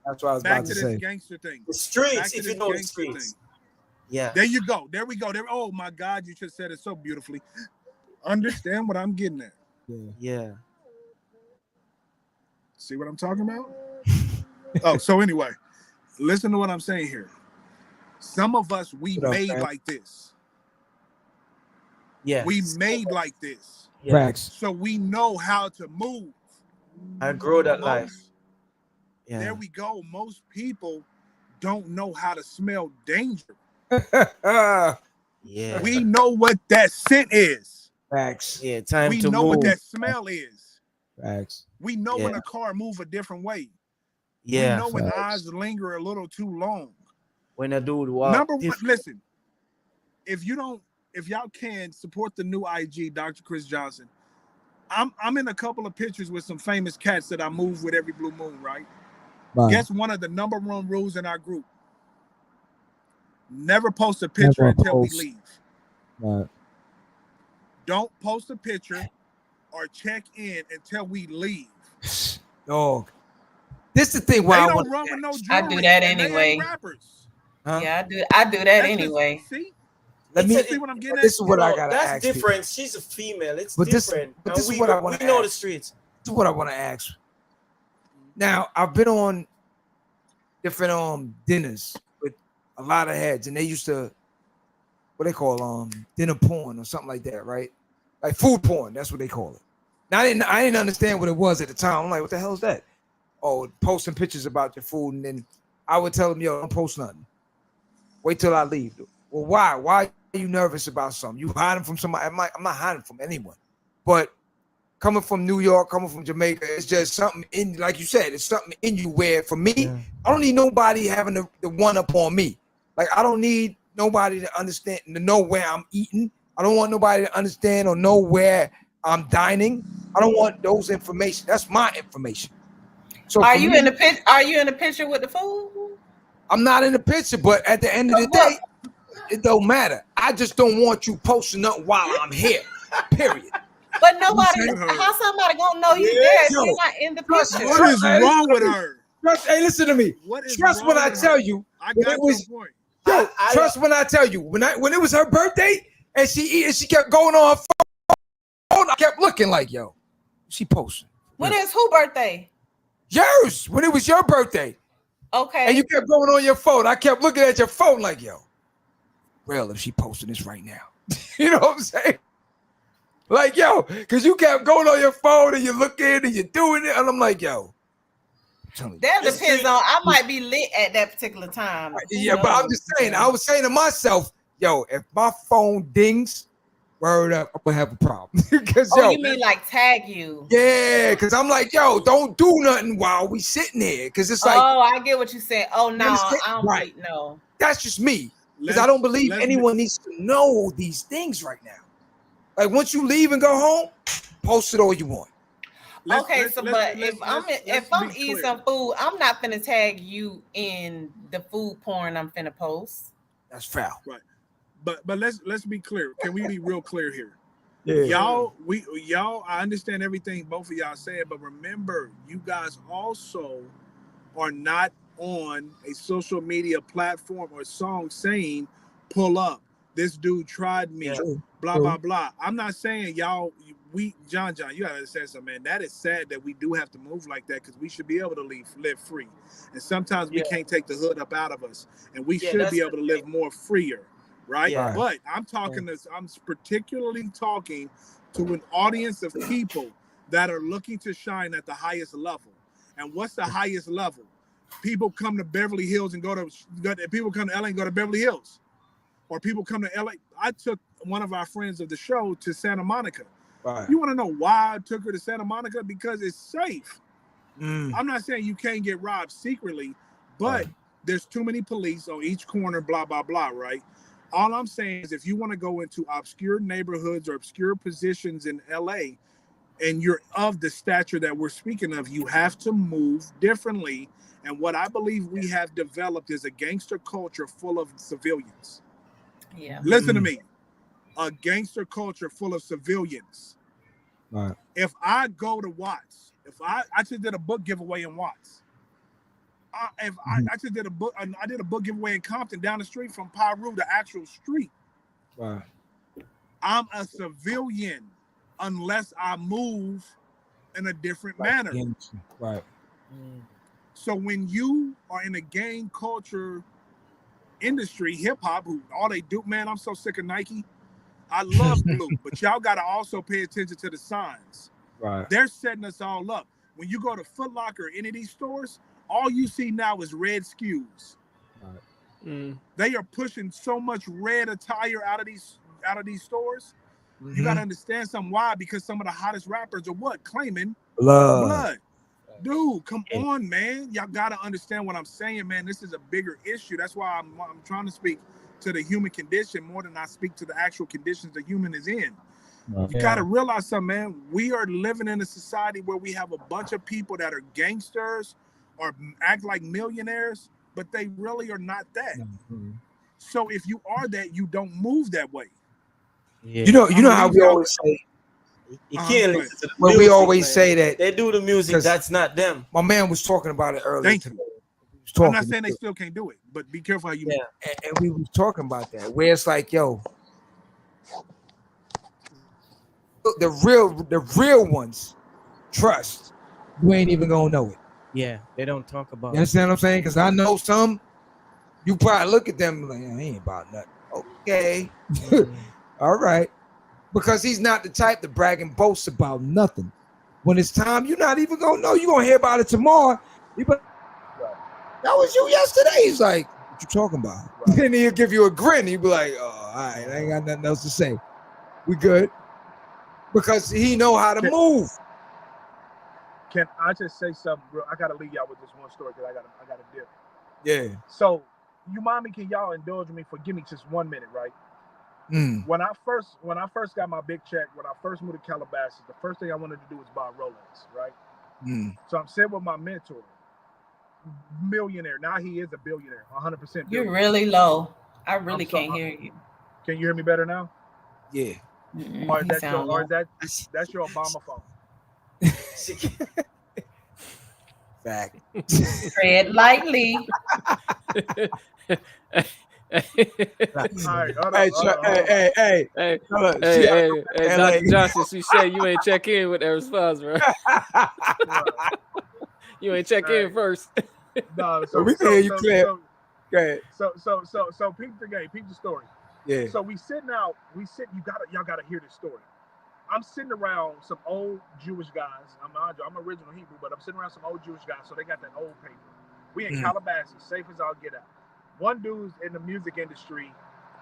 That's what I was about to say. Back to this gangster thing. The streets, if you know the streets. Yeah. There you go. There we go. Oh my God, you just said it so beautifully. Understand what I'm getting at. Yeah. See what I'm talking about? So anyway, listen to what I'm saying here. Some of us, we made like this. Yeah. We made like this. Yeah. So we know how to move. I grow that life. Yeah. There we go. Most people don't know how to smell danger. Yeah. We know what that scent is. Facts. Yeah, time we to know move. What that smell is. Facts. We know when a car move a different way. Yeah. We know when eyes linger a little too long. When a dude walks. Number one, listen. If y'all can support the new IG, Dr. Chris Johnson. I'm in a couple of pictures with some famous cats that I move with every blue moon, right? Guess one of the number one rules in our group. Never post a picture until we leave. Right. Don't post a picture or check in until we leave. Dog. This is the thing where I don't run with no jewelry. I do that anyway. Rappers. Huh? Yeah, I do that anyway. See? Let me see what I'm getting at. This is what I gotta that's ask. That's different. You. She's a female. It's but different. This is what I want to ask. We know the streets. This is what I want to ask. Now, I've been on different dinners with a lot of heads, and they used to what they call dinner porn or something like that, right? Like food porn, that's what they call it. Now I didn't understand what it was at the time. I'm like, what the hell is that? Oh, posting pictures about your food, and then I would tell them, yo, don't post nothing. Wait till I leave. Well, why? Why are you nervous about something? You hiding from somebody? I'm not hiding from anyone. But coming from New York, coming from Jamaica, it's just something in, like you said, it's something in you where for me, I don't need nobody having the one up on me. Like I don't need nobody to understand, to know where I'm eating. I don't want nobody to understand or know where I'm dining. I don't want those information. That's my information. So are you in the picture? Are you in the picture with the food? I'm not in the picture, but at the end of the day, it don't matter. I just don't want you posting up while I'm here. Period. But nobody, how somebody gonna know you there if you're not in the picture? What is wrong with her? Hey, listen to me. Trust when I tell you. I got your point. Yo, trust when I tell you. When it was her birthday and she kept going on her phone, I kept looking like, yo, she posting. When is who birthday? Yours. When it was your birthday. Okay. And you kept going on your phone. I kept looking at your phone like, yo, well, if she posting this right now. You know what I'm saying? Like, yo, because you kept going on your phone and you're looking and you're doing it. And I'm like, yo. That depends on, I might be lit at that particular time. Yeah, but I'm just saying, I was saying to myself, yo, if my phone dings, word up, I'm going to have a problem. You mean like tag you? Yeah, because I'm like, yo, don't do nothing while we sitting here. Because it's like. Oh, I get what you said. Oh, no, I don't right. no. That's just me. Because I don't believe anyone needs to know these things right now. Like once you leave and go home, post it all you want. If I'm eating some food, I'm not finna tag you in the food porn I'm finna post. That's foul. Right. But let's be clear. Can we be real clear here? Yeah. Y'all, I understand everything both of y'all said, but remember, you guys also are not on a social media platform or song saying, pull up. This dude tried me, blah, blah, blah. I'm not saying y'all John, you gotta understand something, man. That is sad that we do have to move like that because we should be able to live free. And sometimes we can't take the hood up out of us, and we should be able to live more freer, right? Yeah. But I'm particularly talking to an audience of people that are looking to shine at the highest level. And what's the highest level? People come to Beverly Hills and people come to LA and go to Beverly Hills. Or people come to LA. I took one of our friends of the show to Santa Monica. Right. You want to know why I took her to Santa Monica? Because it's safe. I'm not saying you can't get robbed secretly, but there's too many police on each corner, blah, blah, blah, right? All I'm saying is if you want to go into obscure neighborhoods or obscure positions in LA, and you're of the stature that we're speaking of, you have to move differently. And what I believe we have developed is a gangster culture full of civilians. Yeah. Listen to me. A gangster culture full of civilians. Right. If I go to Watts, I just did a book giveaway in Watts. I just did a book. I did a book giveaway in Compton down the street from Piru, the actual street. Right. I'm a civilian unless I move in a different manner. Right. So when you are in a gang culture industry, hip hop, who all they do, man, I'm so sick of Nike. I love blue, but y'all got to also pay attention to the signs. Right. They're setting us all up. When you go to Foot Locker or any of these stores, all you see now is red SKUs. Right. They are pushing so much red attire out of these stores. You got to understand something. Why? Because some of the hottest rappers are what? Claiming blood. Dude, come on, man. Y'all got to understand what I'm saying, man. This is a bigger issue. That's why I'm trying to speak to the human condition more than I speak to the actual conditions the human is in. You got to realize something, man. We are living in a society where we have a bunch of people that are gangsters or act like millionaires, but they really are not that. So if you are that, you don't move that way. Yeah. You know how we always say, you can't listen to the when music, we always say that they do the music, that's not them. My man was talking about it earlier. Thank you. I'm not saying they still can't do it, but be careful how you move. And we was talking about that, where it's like, yo, the real ones, trust, you ain't even gonna know it. Yeah, they don't talk about it. You understand what I'm saying? Because I know some, you probably look at them like, he ain't about nothing. Okay. All right. Because he's not the type to brag and boast about nothing. When it's time, you're not even gonna know. You're gonna hear about it tomorrow. That was you yesterday. He's like, what you talking about? Right. Then he'll give you a grin. He'll be like, oh, all right, I ain't got nothing else to say. We good. Because he know how to move. Can I just say something real? I gotta leave y'all with this one story because I gotta dip. Yeah. So you mind me, can y'all indulge me for give me just 1 minute, right? When I first got my big check, when I first moved to Calabasas, the first thing I wanted to do was buy a Rolex, right? So I'm sitting with my mentor, millionaire. Now he is a billionaire, 100%. You're really low. I really can't hear you. Can you hear me better now? Yeah. Or is that's your Obama phone? Fact. Tread lightly. Hey, Dr. Johnson, she said you ain't check in with that response, bro. You ain't check in first. No, so we can hear you clear. Go ahead. So peep the game, peep the story. Yeah. So y'all gotta hear this story. I'm sitting around some old Jewish guys. I'm original Hebrew, but I'm sitting around some old Jewish guys, so they got that old paper. We in Calabasas, safe as I'll get out. One dude's in the music industry.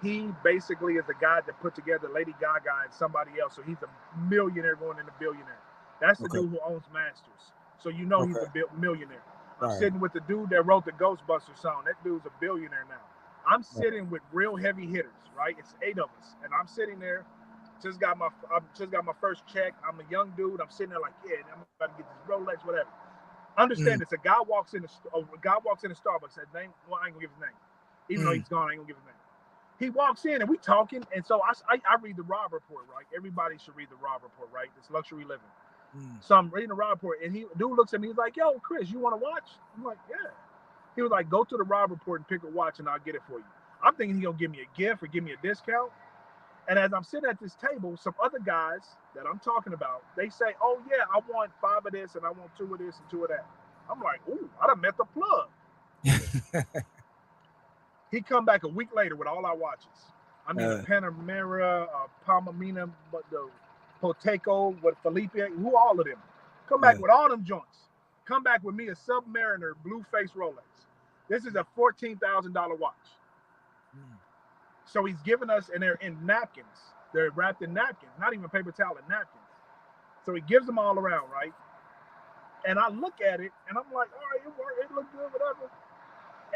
He basically is the guy that put together Lady Gaga and somebody else. So he's a millionaire going into billionaire. That's the dude who owns Masters. So you know he's a millionaire. I'm sitting with the dude that wrote the Ghostbusters song. That dude's a billionaire now. I'm sitting with real heavy hitters, right? It's 8 of us, and I'm sitting there. Just got my first check. I'm a young dude. I'm sitting there like, yeah, I'm about to get this Rolex, whatever. Understand this. A guy walks in the Starbucks. His name, well, I ain't gonna give his name. Even though he's gone, I ain't gonna give his name. He walks in and we talking, and so I read the Rob Report, right? Everybody should read the Rob Report, right? It's luxury living. So I'm reading the Rob Report, and dude looks at me, he's like, yo, Chris, you want to watch? I'm like, yeah. He was like, go to the Rob Report and pick a watch, and I'll get it for you. I'm thinking he's gonna give me a gift or give me a discount. And as I'm sitting at this table, some other guys that I'm talking about, they say, oh, yeah, I want 5 of this and I want 2 of this and 2 of that. I'm like, ooh, I done met the plug. He come back a week later with all our watches. I mean, the Panamera, Palomino, but the Poteco, with Felipe, who all of them. Come back with all them joints. Come back with me a Submariner blue face Rolex. This is a $14,000 watch. So he's giving us, and they're in napkins. They're wrapped in napkins, not even paper towel and napkins. So he gives them all around, right? And I look at it, and I'm like, all right, it looked good, whatever.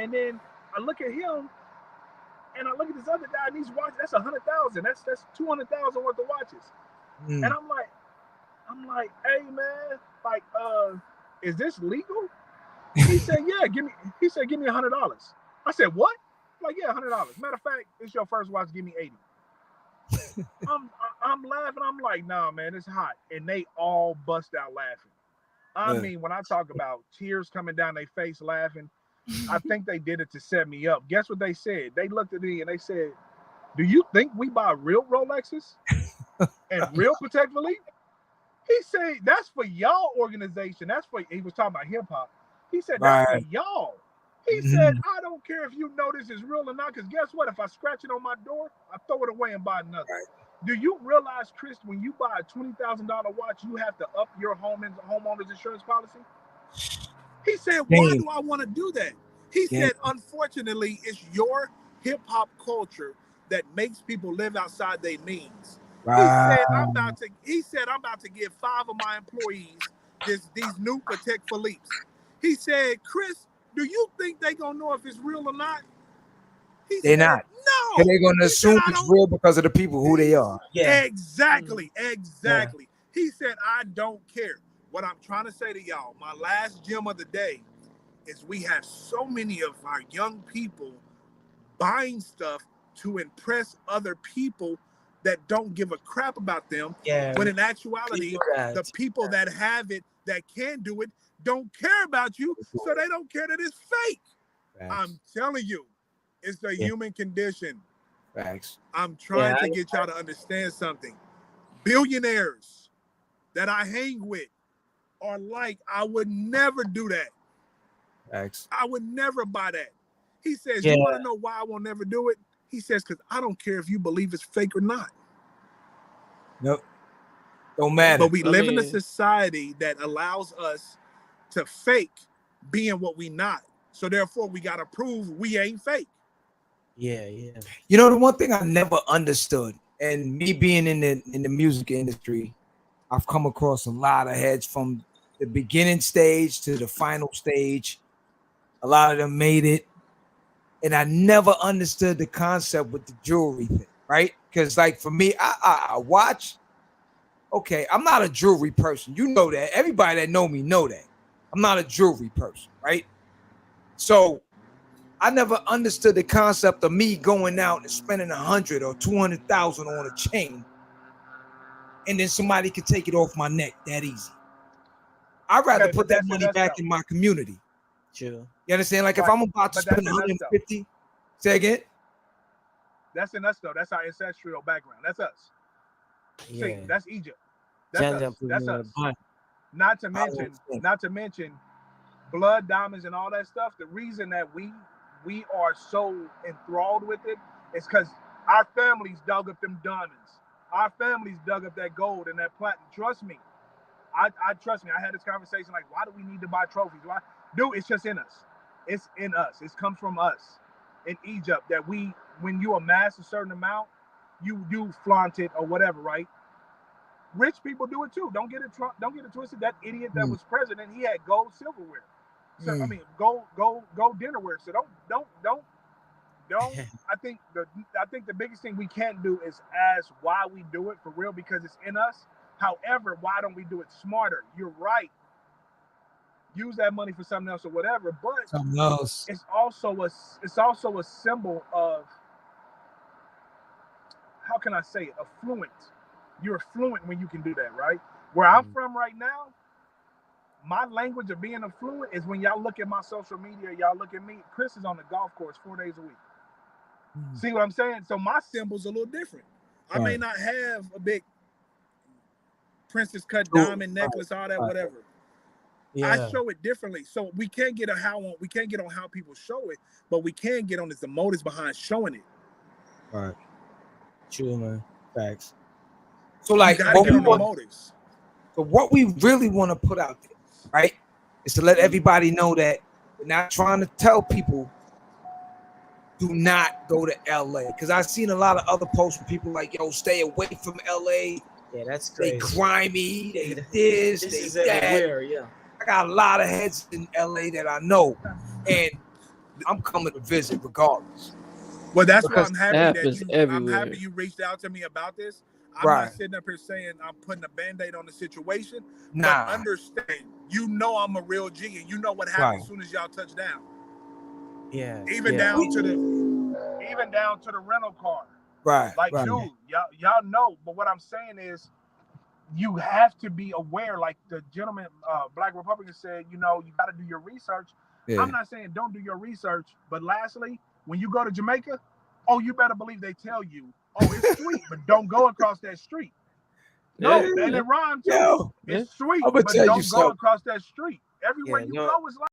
And then I look at him, and I look at this other guy, and these watches, that's 100,000. That's 200,000 worth of watches. And I'm like, hey man, like, is this legal? He said, yeah, give me $100. I said, what? Like, yeah, $100. Matter of fact, it's your first watch, give me 80. I'm laughing. I'm like, nah, man, it's hot. And they all bust out laughing. I mean, when I talk about tears coming down their face laughing, I think they did it to set me up. Guess what they said? They looked at me and they said, do you think we buy real Rolexes and real Patek Philippe? He said, that's for y'all organization. He was talking about hip hop. He said, that's for y'all. He said, I don't care if you know this is real or not, because guess what? If I scratch it on my door, I throw it away and buy another. Do you realize, Chris, when you buy a $20,000 watch, you have to up your homeowner's insurance policy? He said, why do I want to do that? He said, unfortunately, it's your hip-hop culture that makes people live outside their means. He said, I'm about to give 5 of my employees these new Patek Philippe's. He said, Chris, do you think they gonna know if it's real or not? They're not. No. They're gonna assume it's real because of the people who they are. Yeah. Exactly. Yeah. He said, I don't care. What I'm trying to say to y'all, my last gem of the day is we have so many of our young people buying stuff to impress other people that don't give a crap about them. Yeah. When in actuality, the people that have it, that can do it, don't care about you, so they don't care that it's fake. Facts. I'm telling you, it's the human condition. Facts. I'm trying to get y'all to understand something. Billionaires that I hang with are like, I would never do that. Facts. I would never buy that. He says, you want to know why I will never do it? He says, because I don't care if you believe it's fake or not. Nope. Don't matter. But we live in a society that allows us to fake being what we not. So therefore, we got to prove we ain't fake. Yeah. You know, the one thing I never understood, and me being in the music industry, I've come across a lot of heads from the beginning stage to the final stage. A lot of them made it. And I never understood the concept with the jewelry thing, right? Because like for me, I watch. Okay, I'm not a jewelry person. You know that. Everybody that know me know that. I'm not a jewelry person, right? So I never understood the concept of me going out and spending 100 or 200,000 on a chain, and then somebody can take it off my neck that easy. I'd rather put that money back in my community. True. You understand? Like if I'm about to spend 150, say again. That's in us though. That's our ancestral background. That's us. Yeah. See, that's Egypt. That's us. Not to mention blood diamonds and all that stuff. The reason that we are so enthralled with it is because our families dug up them diamonds. Our families dug up that gold and that platinum. Trust me. I trust me. I had this conversation like, why do we need to buy trophies? Why? Dude, it's just in us. It's in us. It comes from us in Egypt that when you amass a certain amount, you do flaunt it or whatever, right? Rich people do it too. Don't get it twisted. That idiot that was president, he had gold silverware. So I mean, gold dinnerware. So don't. I think the biggest thing we can't do is ask why we do it for real, because it's in us. However, why don't we do it smarter? You're right. Use that money for something else or whatever, but something else. It's also a symbol of, how can I say it? Affluent. You're affluent when you can do that, right? Where I'm from right now, my language of being affluent is when y'all look at my social media, y'all look at me. Chris is on the golf course 4 days a week. See what I'm saying? So my symbol's a little different. I may not have a big princess cut diamond necklace, all that, whatever. Yeah. I show it differently, so we can't get on how people show it, but we can get on the motives behind showing it. Right. True, man. Facts. So like, what we really want to put out there, right, is to let everybody know that we're not trying to tell people do not go to LA, because I've seen a lot of other posts from people like, yo, stay away from LA. Yeah, that's crazy. They grimy, they this they that. Everywhere, yeah. I got a lot of heads in LA that I know, and I'm coming to visit regardless. Well, that's why I'm happy you reached out to me about this. I'm not sitting up here saying I'm putting a Band-Aid on the situation. But understand, you know I'm a real G, and you know what happens as soon as y'all touch down. Yeah. Even down to the rental car. Right. Like, dude, y'all know. But what I'm saying is, you have to be aware. Like the gentleman, Black Republican said, you know, you got to do your research. Yeah. I'm not saying don't do your research, but lastly, when you go to Jamaica, you better believe they tell you, it's sweet, but don't go across that street. No, and it rhymes too. It's sweet, but don't go across that street. Everywhere you go is like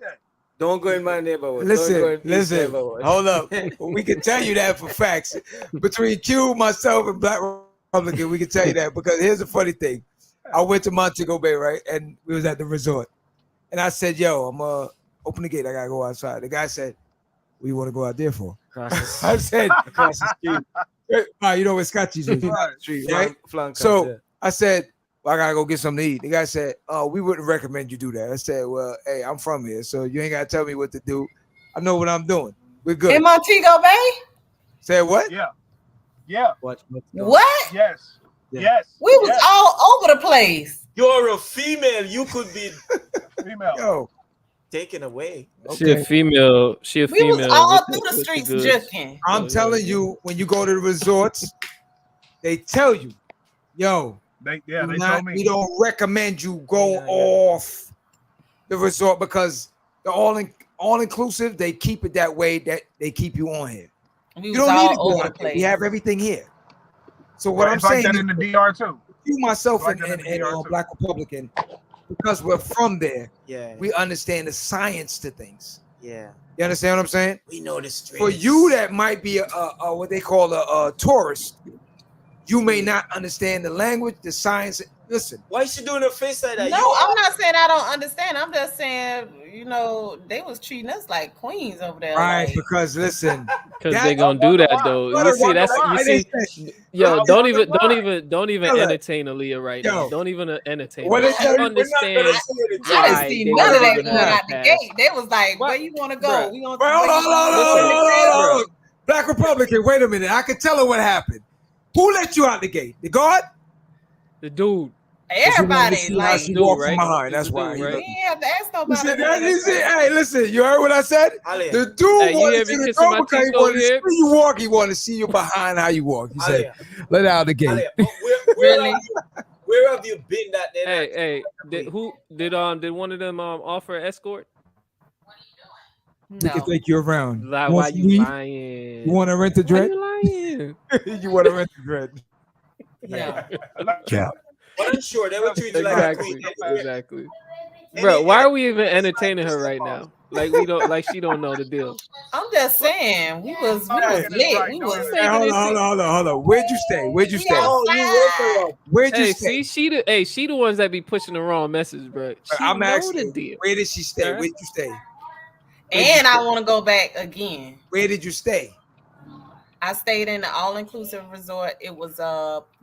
that. Don't go in my neighborhood. Listen. Hold up. We can tell you that for facts. Between Q, myself, and Black Republican, we can tell you that, because here's the funny thing. I went to Montego Bay, right? And we was at the resort. And I said, yo, I'm open the gate. I got to go outside. The guy said, what do you want to go out there for? I said, across the street. You know where Scotchy's is, right? So I said, I got to go get something to eat. The guy said, we wouldn't recommend you do that. I said, well, hey, I'm from here, so you ain't got to tell me what to do. I know what I'm doing. We're good. In Montego Bay? Said what? Yeah. What? Yes. We was all over the place. You're a female. You could be female. Yo. Taken away. Okay. She a female. We was all through the streets jerking. I'm telling you, when you go to the resorts, they tell you, yo, they told me. We don't recommend you go off the resort, because the all inclusive, they keep it that way, that they keep you on here. You don't need to go out there. We have everything here. So what I'm saying, like that in the DR too. You, myself, and Black Republican, because we're from there, we understand the science to things. Yeah. You understand what I'm saying? We know the streets. For you that might be a what they call a tourist, you may not understand the language, the science. Listen. Why is she doing her face like that? No, I'm not saying I don't understand. I'm just saying, you know, they was treating us like queens over there. Right, like. because listen. Because they're gonna do that though. Don't even entertain Aaliyah right now. Don't even entertain. I didn't see none of that going out the gate. They was like, where you want to go? We gonna hold on. Black Republican, wait a minute. I can tell her what happened. Who let you out the gate? The guard? The dude. Everybody like she walked from behind. That's why. You ain't have to ask nobody. Hey, listen, you heard what I said? The dude wanted you to go because he wanted to see you walk. He wanted to see you behind how you walk. He said, let out the gate. Where have you been that day? Did one of them offer an escort? We can take you around. Why you lying? You want to rent a dread? Why you lying? You want to rent a dread? Yeah. But I'm sure they would treat you like a queen. Exactly. Bro, why are we even entertaining her right now? Like she don't know the deal. I'm just saying, we was lit. We was hold on. Where'd you stay? Where'd you stay? See, she the ones that be pushing the wrong message, bro. I'm asking, where did she stay? Where'd you stay? And I want to go back again. Where did you stay? I stayed in the all-inclusive resort. It was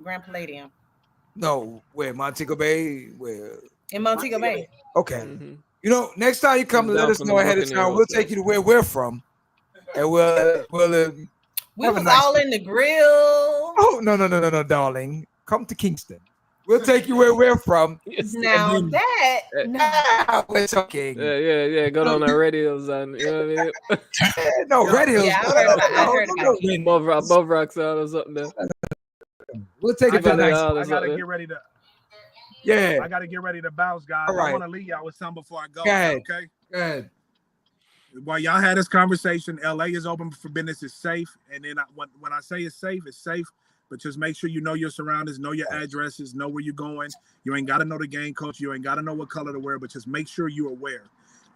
Grand Palladium. No, where? Montego Bay? Where? In Montego Bay. Okay. Mm-hmm. You know, next time you come to let us know ahead of time, we'll take you to where we're from. And we'll we was all in the grill. Oh, no, darling. Come to Kingston. We'll take you where we're from. Now that we're talking. Yeah. Go on our radios on. You know what I mean? No, radios. Yeah, I heard about Both rocks out or something there. We'll take it to the I gotta get ready to. Yeah. I gotta get ready to bounce, guys. All right. I want to leave y'all with something before I go. Go ahead. Okay. Go ahead. While y'all had this conversation, LA is open for business. It's safe, and then when I say it's safe but just make sure you know your surroundings, know your addresses, know where you're going. You ain't got to know the game coach. You ain't got to know what color to wear, but just make sure you're aware.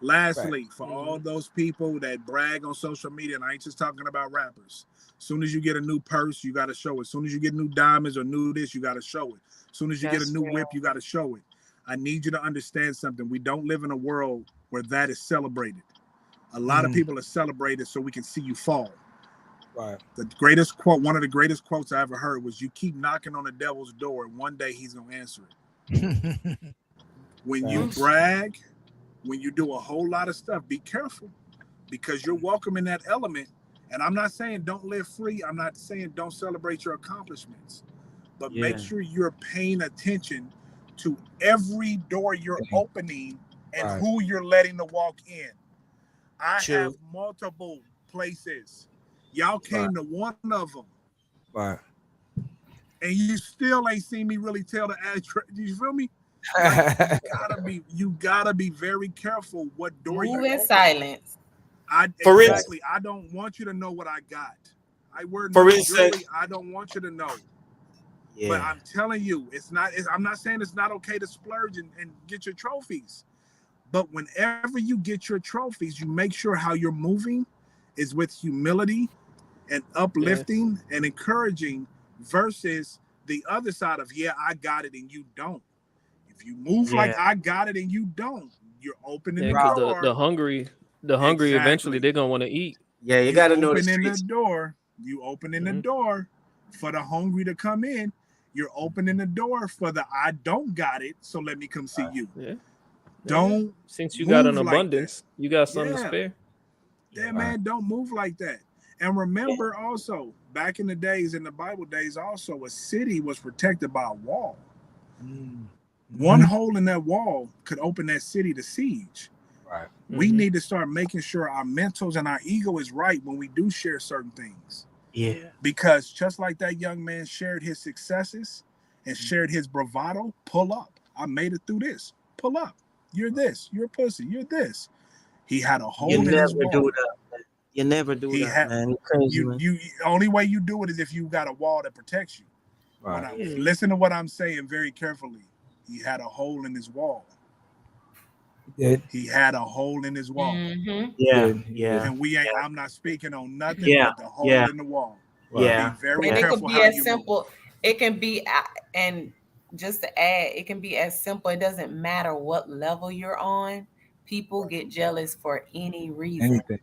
Lastly, for all those people that brag on social media, and I ain't just talking about rappers. As soon as you get a new purse, you got to show it. As soon as you get new diamonds or new this, you got to show it. As soon as you get a new whip, you got to show it. I need you to understand something. We don't live in a world where that is celebrated. A lot of people are celebrated so we can see you fall. Right. The greatest quote, one of the greatest quotes I ever heard was, "You keep knocking on the devil's door, and one day he's going to answer it." When you brag, when you do a whole lot of stuff, be careful, because you're welcome in that element. And I'm not saying don't live free. I'm not saying don't celebrate your accomplishments, but make sure you're paying attention to every door you're opening and who you're letting to walk in. I have multiple places. Y'all came to one of them. Right. And you still ain't seen me really tell the address. You feel me? Like, you gotta be very careful what door you move in silence. I don't want you to know what I got. I don't want you to know. Yeah. But I'm telling you, I'm not saying it's not okay to splurge and get your trophies. But whenever you get your trophies, you make sure how you're moving is with humility and uplifting and encouraging, versus the other side of, I got it and you don't. If you move like I got it and you don't, you're opening the door. The hungry eventually they're gonna want to eat. Yeah, you gotta know the door. You opening the door for the hungry to come in. You're opening the door for the I don't got it, so let me come see you. Yeah. Don't since you got an abundance, you got something to spare. Yeah, man, don't move like that. And remember also, back in the days, in the Bible days, also a city was protected by a wall. One hole in that wall could open that city to siege. Right. We need to start making sure our mentals and our ego is right when we do share certain things. Yeah. Because just like that young man shared his successes and shared his bravado, pull up. I made it through this. Pull up. You're this. You're a pussy. You're this. He had a hole in his wall. You never do that, man. You only way you do it is if you got a wall that protects you. Right. Listen to what I'm saying very carefully. He had a hole in his wall. He had a hole in his wall. Yeah. And I'm not speaking on nothing but the hole in the wall. Yeah. Be very and careful. It could be as simple. Move. It can be, and just to add, it can be as simple. It doesn't matter what level you're on. People get jealous for any reason. Anything.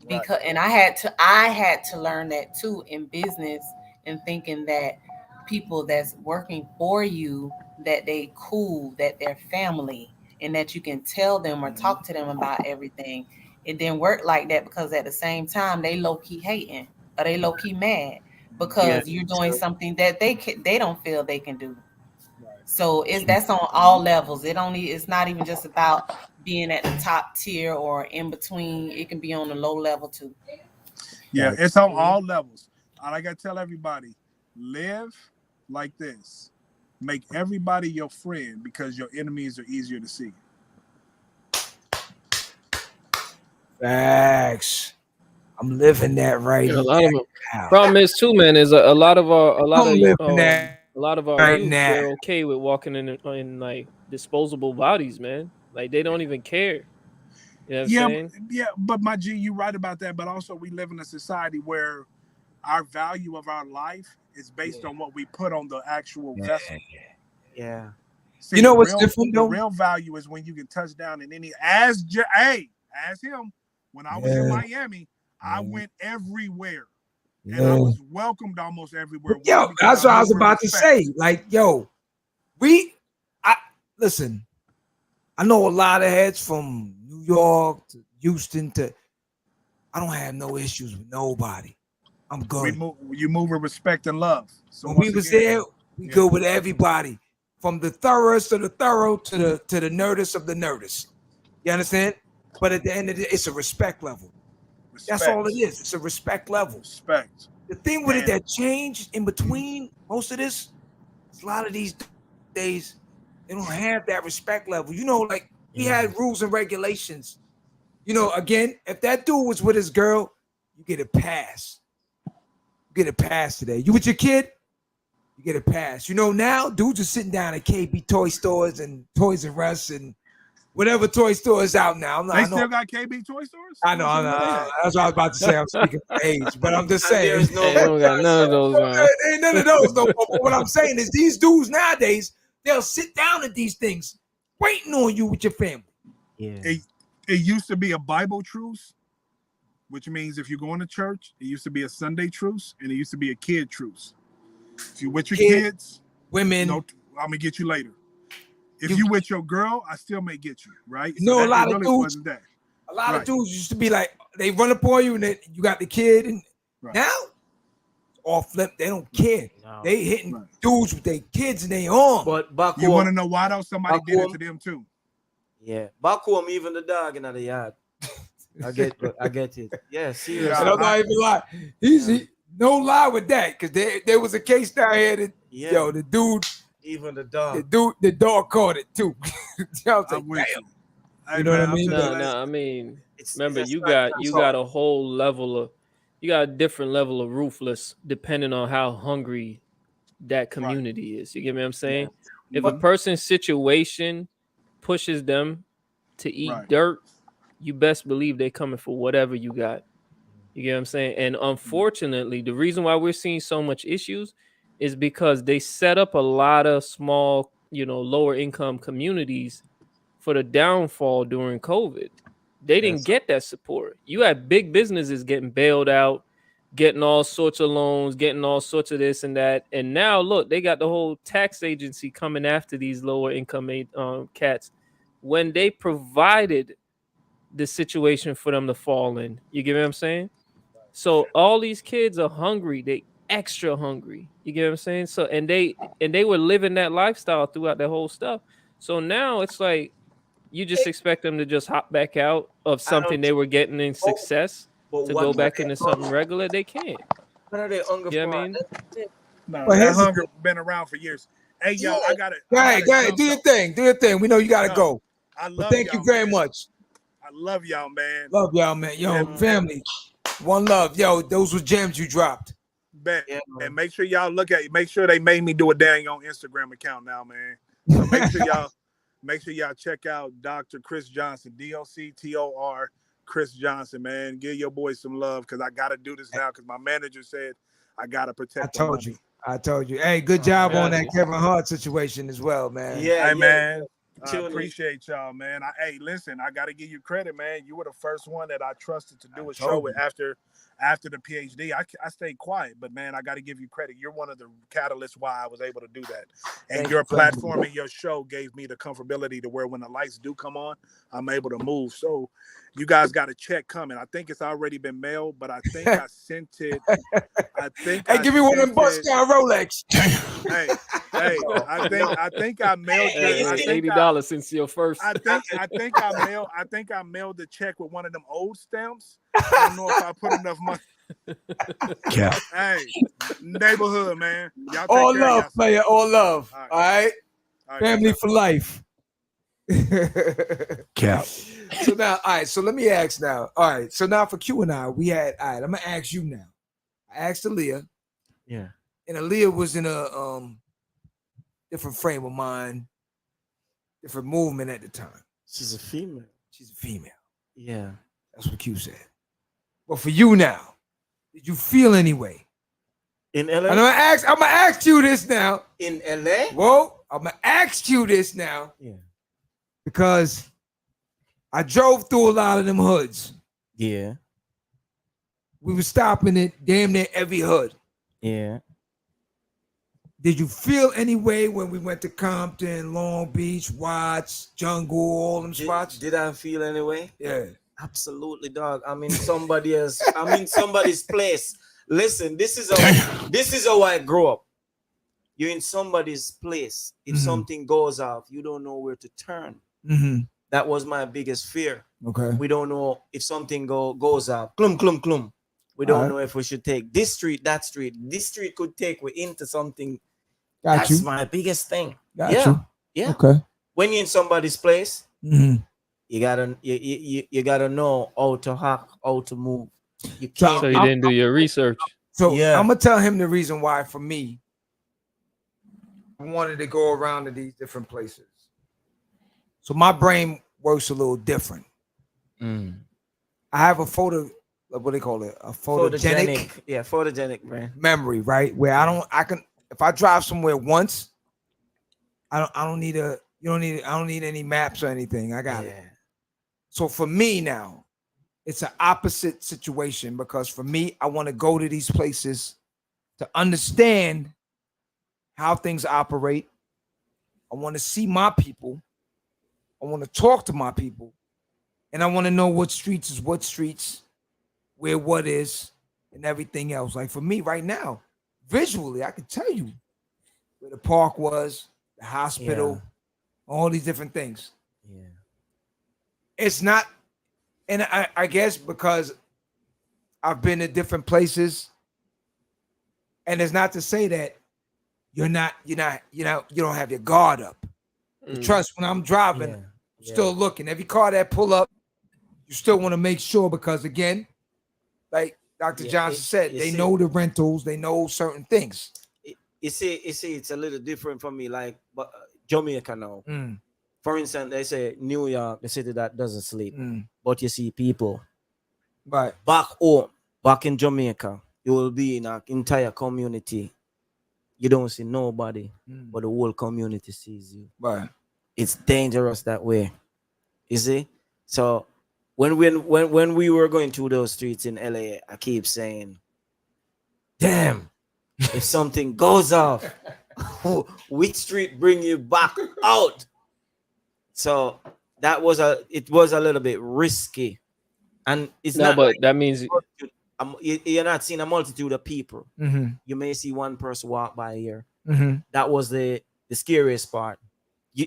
Because and I had to learn that too in business, and thinking that people that's working for you, that they cool, that they're family, and that you can tell them or talk to them about everything. It didn't work like that, because at the same time they low-key hating or they low-key mad because you're doing something that they don't feel they can do. So that's on all levels. It's not even just about being at the top tier or in between. It can be on the low level too. Yeah, it's on all levels. Like I tell everybody, live like this. Make everybody your friend, because your enemies are easier to see. Facts. I'm living that right now. A lot of them. Problem is too, man, is a lot of our youth, they're okay with walking in like disposable bodies, man. Like they don't even care. You know what I'm saying? But my G, you're right about that. But also, we live in a society where our value of our life is based on what we put on the actual vessel. Yeah. See, you know what's different though? The real value is when you can touch down in any. As him, when I was in Miami, I went everywhere. And I was welcomed almost everywhere. Yo, that's what I was about to say. Like, listen, I know a lot of heads from New York to Houston I don't have no issues with nobody. I'm good. You move with respect and love. So when we was there, we good with everybody. From the thoroughest of the thorough to the nerdest of the nerdest. You understand? But at the end of the day, it's a respect level. That's all it is. It's a respect level. Respect. The thing with it that changed in between most of this, a lot of these days, they don't have that respect level. You know, like we had rules and regulations. You know, again, if that dude was with his girl, you get a pass. You get a pass today. You with your kid, you get a pass. You know, now dudes are sitting down at KB toy stores and Toys R Us and whatever toy store is out now. They still got KB toy stores? I know. That's what I was about to say. I'm speaking of age, but I'm just saying. There's no they don't got none of those, man. Ain't none of those no more. But what I'm saying is these dudes nowadays, they'll sit down at these things waiting on you with your family. Yeah. It used to be a Bible truce, which means if you're going to church, it used to be a Sunday truce, and it used to be a kid truce. If you with your kids, women, I'm gonna get you later. If you with your girl, I still may get you, right? You know, a lot of dudes. A lot of dudes used to be like, they run up on you, and you got the kid, and now all flip. They don't care. No. They hitting dudes with their kids in their arm. But back you want to know why though? Somebody did it to them too. Yeah, back home, even the dog in the yard. I get it. Yeah, seriously. I'm not even lie. He no lie with that, because there was a case down here that the dude, even the dog, the dog caught it too. I was like, damn. You know what I mean? No, I mean, remember you got a whole level of, you got a different level of ruthless depending on how hungry that community is. You get what I'm saying? Yeah. If a person's situation pushes them to eat dirt, you best believe they're coming for whatever you got. You get what I'm saying? And unfortunately, the reason why we're seeing so much issues is because they set up a lot of small, lower income communities for the downfall during COVID. They didn't get that support. You had big businesses getting bailed out, getting all sorts of loans, getting all sorts of this and that. And now look, they got the whole tax agency coming after these lower income cats when they provided the situation for them to fall in. You get what I'm saying? So all these kids are hungry. They extra hungry. You get what I'm saying? So and they were living that lifestyle throughout that whole stuff. So now it's like you just expect them to just hop back out of something they were getting in success to go back into something regular. They can't. What are they hungry for? I mean? No, that hunger been around for years. Hey, yo, I got it. Go ahead. Do your thing. Do your thing. We know you got to go. I love thank you very much. I love y'all, man. Love y'all, man. Yo, family. One love. Yo, those were gems you dropped. Bet. Yeah, and make sure y'all make sure they made me do a dang on Instagram account now, man. So make sure y'all check out Dr. Chris Johnson, DOCTOR Chris Johnson, man. Give your boy some love, because I gotta do this now, because my manager said I gotta protect the money. I told you. Hey, good job on that Kevin Hart situation as well, man. Yeah, man. I appreciate y'all, man. Hey, listen, I got to give you credit, man. You were the first one that I trusted to do a show with after the PhD. I stayed quiet, but man, I got to give you credit. You're one of the catalysts why I was able to do that. And your platform and your show gave me the comfortability to where when the lights do come on, I'm able to move. So you guys got a check coming. I think it's already been mailed, but I think I sent it. Hey, give me one of them bust down Rolex. Hey, I think I mailed it. $80 since your first. I think I mailed the check with one of them old stamps. I don't know if I put enough money. Yeah. Hey, neighborhood, man. Y'all take all care love, of player. All love. All right. Family for life. Cap. So now, all right. So let me ask now. All right. So now for Q and I, we had. All right. I'm gonna ask you now. I asked Aaliyah. Yeah. And Aaliyah was in a different frame of mind, different movement at the time. She's a female. Yeah. That's what Q said. But for you now, did you feel any way? In LA? I'm gonna ask you this now. In LA? Whoa, I'm gonna ask you this now. Yeah. Because I drove through a lot of them hoods. Yeah. We were stopping it damn near every hood. Yeah. Did you feel any way when we went to Compton, Long Beach, Watts, Jungle, all them spots? Did I feel any way? Yeah. Absolutely, dog. I'm in somebody's place. Listen, this is how I grew up. You're in somebody's place. If something goes off, you don't know where to turn. Mm-hmm. That was my biggest fear. Okay. We don't know if something goes off. Clum. We don't know if we should take this street, that street. This street could take we into something. That's my biggest thing. Got you. Okay. When you're in somebody's place, you gotta know how to hack, how to move. So you didn't do your research. So I'm gonna tell him the reason why for me wanted to go around to these different places. So my brain works a little different. I have a photo, what they call it, a photogenic brain memory, right? Where I can if I drive somewhere once, I don't need any maps or anything. I got it. So for me now, it's an opposite situation because for me, I want to go to these places to understand how things operate. I want to see my people. I want to talk to my people. And I want to know what streets is what streets, where what is, and everything else. Like for me right now, visually, I can tell you where the park was, the hospital, all these different things. Yeah. It's not, and I guess because I've been to different places, and it's not to say that you don't have your guard up. Trust when I'm driving, I'm still looking. Every car that pull up, you still want to make sure because again, like Dr. Johnson said, they know the rentals, they know certain things. You see, it's a little different for me. Like Jamaica now, for instance, they say New York, the city that doesn't sleep, but you see people. Right. Back home, back in Jamaica, you will be in an entire community. You don't see nobody, but the whole community sees you. Right. It's dangerous that way. You see? So when we were going through those streets in LA, I keep saying, damn, if something goes off, which street bring you back out? So it was a little bit risky. And it's not but like that means you're not seeing a multitude of people. You may see one person walk by here. That was the scariest part.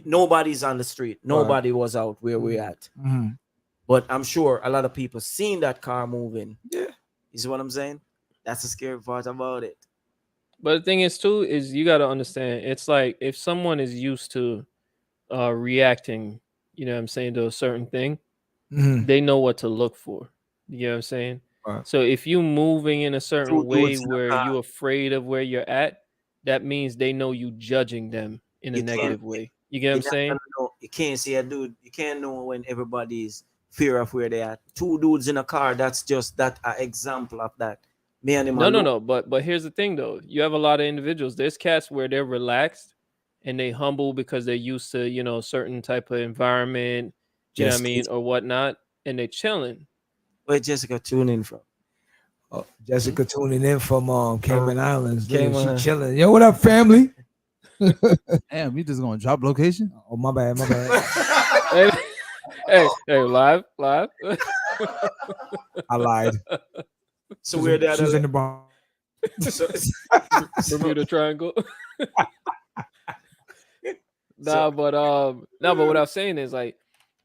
Nobody's on the street. Nobody was out where we're at. But I'm sure a lot of people seen that car moving. Yeah. You see what I'm saying? That's the scary part about it. But the thing is too, is you got to understand, it's like if someone is used to reacting, you know what I'm saying, to a certain thing, they know what to look for. You know what I'm saying? Right. So if you moving in a certain way where you're afraid of where you're at, that means they know you judging them in a negative way. You get what I'm saying? You can't see a dude. You can't know when everybody's fear of where they are. Two dudes in a car. That's just example of that. Me and him. No. But here's the thing though. You have a lot of individuals. There's cats where they're relaxed and they humble because they're used to, certain type of environment, you know what I mean, or whatnot, and they chilling. Where Jessica tuning in from? Oh, Jessica tuning in from Cayman Islands. She chilling. Yo, what up, family? Damn, you just gonna drop location? Oh, my bad. hey, live. I lied. So we're there. She's in the bar. Bermuda Triangle. But what I'm saying is like,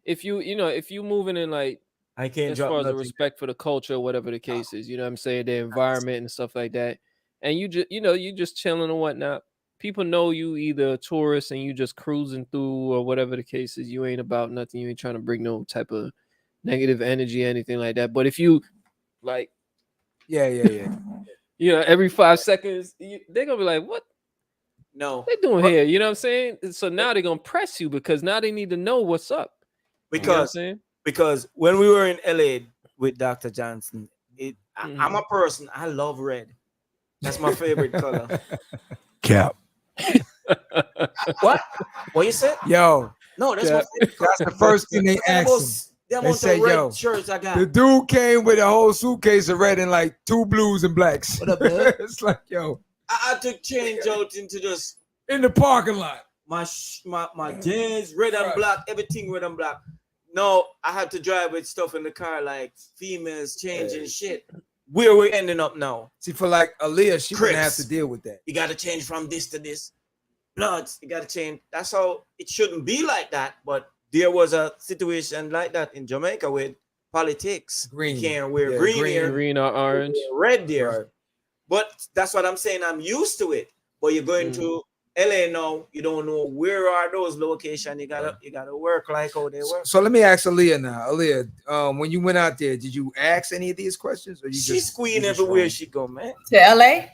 if you moving in like, I can't as drop far as the nothing. respect for the culture, whatever the case is, you know what I'm saying, the environment and stuff like that, and you just chilling and whatnot. People know you either a tourist and you just cruising through or whatever the case is. You ain't about nothing. You ain't trying to bring no type of negative energy or anything like that. But if you like, every 5 seconds, they're gonna be like, what? No, they doing here? You know what I'm saying? So now they're gonna press you because now they need to know what's up. Because when we were in LA with Dr. Johnson, I'm a person. I love red. That's my favorite color. Cap. What you said? Yo, no, that's my favorite color. That's the first thing they asked him. They said, "Yo, shirts I got." The dude came with a whole suitcase of red and like 2 blues and blacks. What up, man? It's like, yo, I took change out into just in the parking lot. My jeans, red and black, everything red and black. No, I had to drive with stuff in the car like females changing shit. Where we're ending up now. See, for like Aaliyah, she wouldn't have to deal with that. You got to change from this to this. Bloods, you got to change. That's how it shouldn't be like that. But there was a situation like that in Jamaica with politics. Green. You can't wear green or orange. Red there. Right. But that's what I'm saying. I'm used to it. But you're going to LA now, you don't know where are those locations. You gotta work like how they work. So let me ask Aaliyah now. Aaliyah, when you went out there, did you ask any of these questions, or she's queen everywhere she go, man? To LA?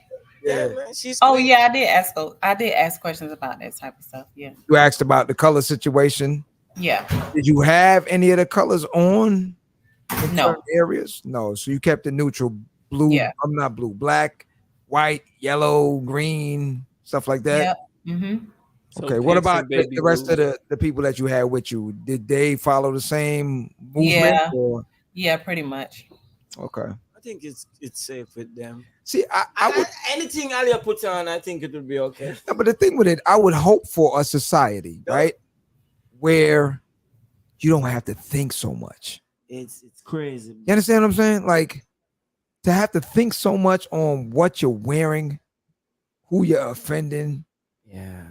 Yeah, man, she's. Oh yeah, I did ask questions about that type of stuff. Yeah. You asked about the color situation. Yeah. Did you have any of the colors on in No. certain areas? No. So you kept it neutral. Blue. Yeah. I'm not blue. Black, white, yellow, green, stuff like that. Yep. Mm-hmm. So Okay. What about the baby rest blue. of the people that you had with you? Did they follow the same movement? Yeah. Or? Yeah, pretty much. Okay. I think it's safe with them. See, I would anything Alia put on, I think it would be okay. No, but the thing with it, I would hope for a society, right, where you don't have to think so much. It's crazy. You understand what I'm saying? Like to have to think so much on what you're wearing, who you're offending. Yeah.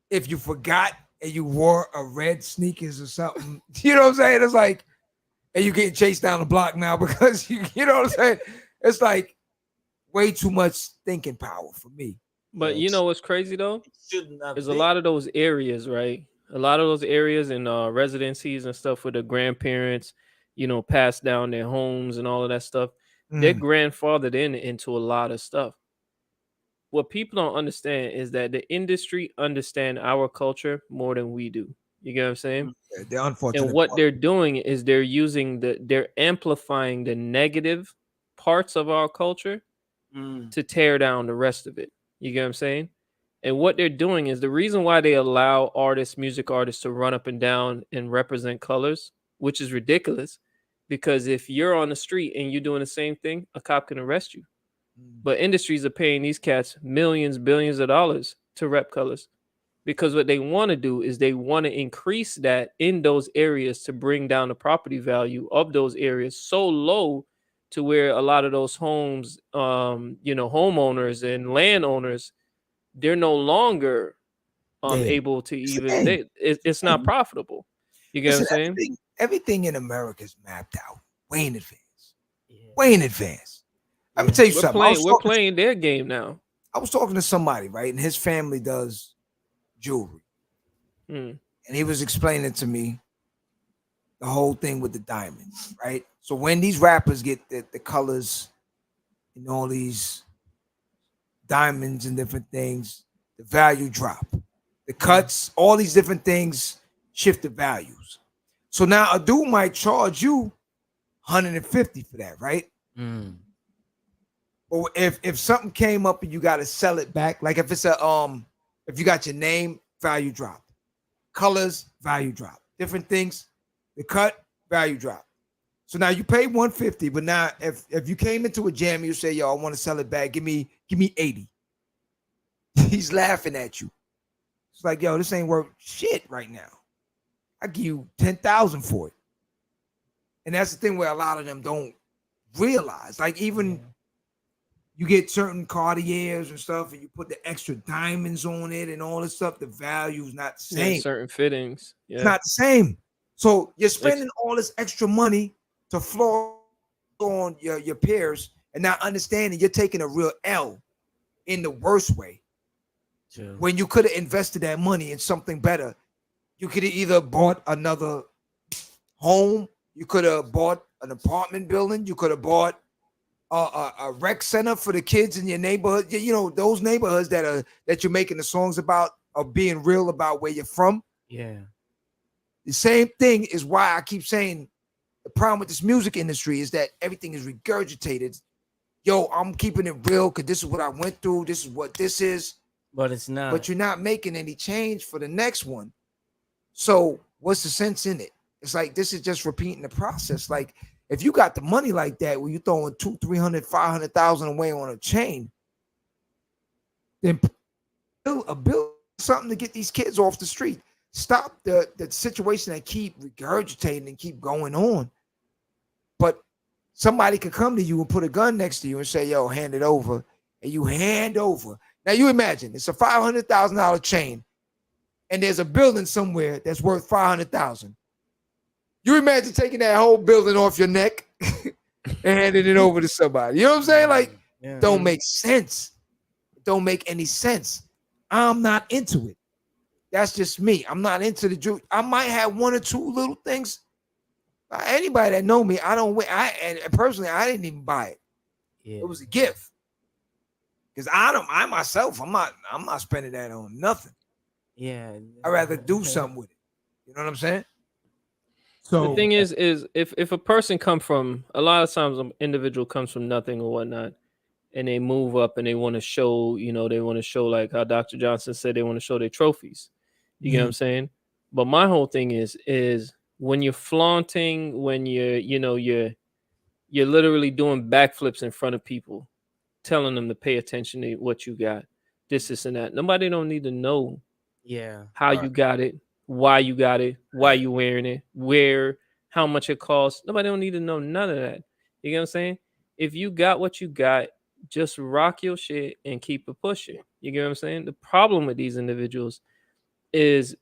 If you forgot and you wore a red sneakers or something, you know what I'm saying? It's like, and you getting chased down the block now because you know what I'm saying? It's like way too much thinking power for me. But you know what's crazy though? There's a lot of those areas, right? A lot of those areas in residencies and stuff where the grandparents, pass down their homes and all of that stuff. They're grandfathered into a lot of stuff. What people don't understand is that the industry understand our culture more than we do. You get what I'm saying? Yeah, they're unfortunate. And what they're doing is they're amplifying the negative parts of our culture to tear down the rest of it. You get what I'm saying? And what they're doing is the reason why they allow music artists to run up and down and represent colors, which is ridiculous, because if you're on the street and you're doing the same thing, a cop can arrest you. But industries are paying these cats millions, billions of dollars to rep colors, because what they want to do is they want to increase that in those areas to bring down the property value of those areas so low to where a lot of those homes, homeowners and landowners, they're no longer able to even. It's not profitable. You get what I'm saying? Everything in America is mapped out way in advance. Way in advance. Let me tell you something. We're playing their game now. I was talking to somebody, right, and his family does jewelry, and he was explaining to me the whole thing with the diamonds, right? So when these rappers get the colors and all these diamonds and different things, the value drop. The cuts, all these different things shift the values. So now a dude might charge you $150 for that, right? Or if something came up and you got to sell it back, like if it's if you got your name, value drop, colors, value drop, different things, the cut, value drop. So now you pay $150, but now if you came into a jam, you say, yo, I want to sell it back, give me 80. He's laughing at you. It's like, yo, this ain't worth shit right now. I give you 10,000 for it. And that's the thing where a lot of them don't realize. Like even you get certain Cartiers and stuff, and you put the extra diamonds on it and all this stuff, the value is not the same. Certain fittings. Yeah. It's not the same. So you're spending all this extra money to floor on your peers and not understanding you're taking a real L in the worst way. Sure. When you could have invested that money in something better. You could have either bought another home, you could have bought an apartment building, you could have bought a rec center for the kids in your neighborhood. You know, those neighborhoods that you're making the songs about are being real about where you're from. Yeah. The same thing is why I keep saying the problem with this music industry is that everything is regurgitated. Yo, I'm keeping it real because this is what I went through. This is what this is. But it's not. But you're not making any change for the next one. So what's the sense in it? It's like this is just repeating the process. Like if you got the money like that, where you're throwing 200, 300, 500,000 away on a chain, then build something to get these kids off the street. Stop the situation that keep regurgitating and keep going on. But somebody could come to you and put a gun next to you and say, yo, hand it over. And you hand over. Now you imagine it's a $500,000 chain and there's a building somewhere that's worth $500,000. You imagine taking that whole building off your neck and handing it over to somebody. You know what I'm saying? Like, don't make sense. It don't make any sense. I'm not into it. That's just me. I'm not into the Jew. I might have one or two little things. Anybody that know me, I don't win. And personally, I didn't even buy it. Yeah. It was a gift. Because I myself, I'm not spending that on nothing. Yeah. I'd rather do something with it. You know what I'm saying? So the thing is if a person come from, a lot of times an individual comes from nothing or whatnot, and they move up and they want to show, they want to show, like how Dr. Johnson said, they want to show their trophies. You get what I'm saying? But my whole thing is when you're flaunting, when you're literally doing backflips in front of people, telling them to pay attention to what you got, this and that. Nobody don't need to know how you got it, why you got it, why you wearing it, where, how much it costs. Nobody don't need to know none of that. You get what I'm saying? If you got what you got, just rock your shit and keep it pushing. You get what I'm saying? The problem with these individuals is,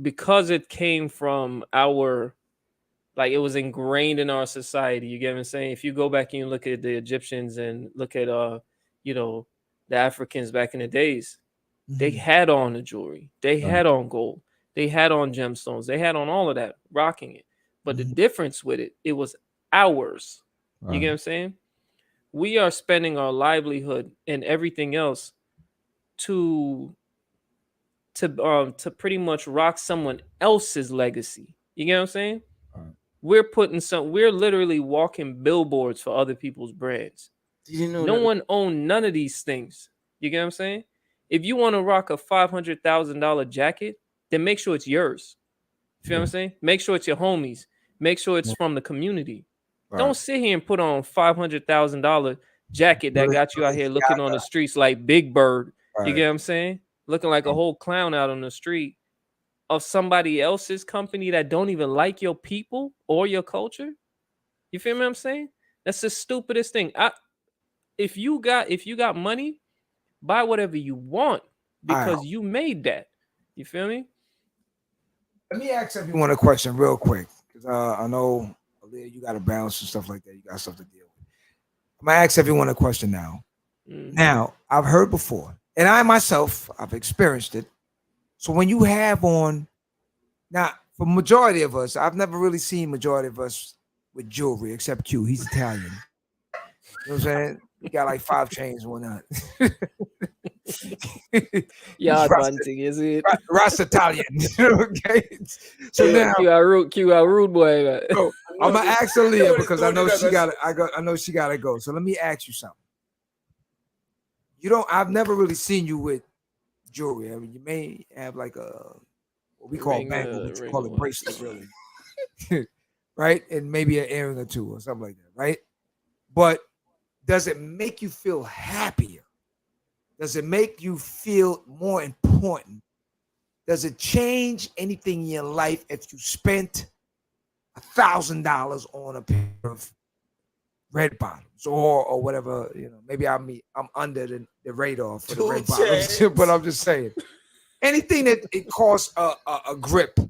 because it came from our, like, it was ingrained in our society. You get what I'm saying? If you go back and you look at the Egyptians and look at the Africans back in the days, they had on the jewelry, they had on gold, they had on gemstones, they had on all of that, rocking it. But the difference with it was ours. You get what I'm saying? We are spending our livelihood and everything else to pretty much rock someone else's legacy. You get what I'm saying? We're literally walking billboards for other people's brands. Did you know no one owned none of these things? You get what I'm saying? If you want to rock a $500,000 jacket, then make sure it's yours. You feel what I'm saying? Make sure it's your homies. Make sure it's from the community. Don't sit here and put on $500,000 jacket that got you out here looking on the streets like Big Bird. You get what I'm saying? Looking like a whole clown out on the street of somebody else's company that don't even like your people or your culture. You feel me what I'm saying? That's the stupidest thing. If you got money, buy whatever you want because you made that. You feel me? Let me ask everyone a question real quick, because I know, Aaliyah, you got to bounce and stuff like that. You got stuff to deal with. I'm going to ask everyone a question now. Now, I've heard before, and I myself, I've experienced it. So when you have on, now, for majority of us, I've never really seen majority of us with jewelry, except Q. He's Italian. You know what I'm saying? He got like 5 chains and whatnot. Yeah, bunting, is it? Ras Italian. Okay. So now Q out rude boy. So I'm gonna ask Aaliyah because I know she got it. I know she gotta go. So let me ask you something. I've never really seen you with jewelry. I mean, you may have like what we call bangle, but you call it bracelet, really. Right? And maybe an earring or two or something like that, right? But does it make you feel happier? Does it make you feel more important? Does it change anything in your life if you spent $1,000 on a pair of red bottoms or whatever? Maybe I'm under the radar for the red bottoms, but I'm just saying, anything that it costs a grip,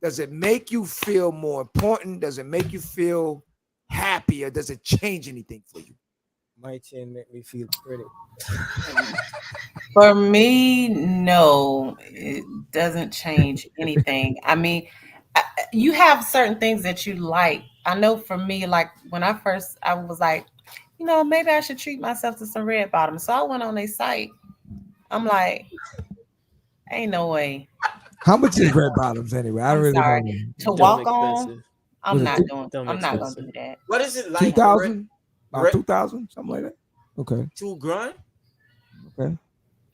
does it make you feel more important? Does it make you feel happier? Does it change anything for you? My chain make me feel pretty. For me, no, it doesn't change anything. I mean, you have certain things that you like. I know for me, like when I was like, maybe I should treat myself to some red bottoms. So I went on their site. I'm like, ain't no way. How much is red bottoms anyway? I really sorry. know. To walk on, I'm not gonna do that. What is it like? 2,000? About 2,000, something like that. Okay. $2,000? Okay.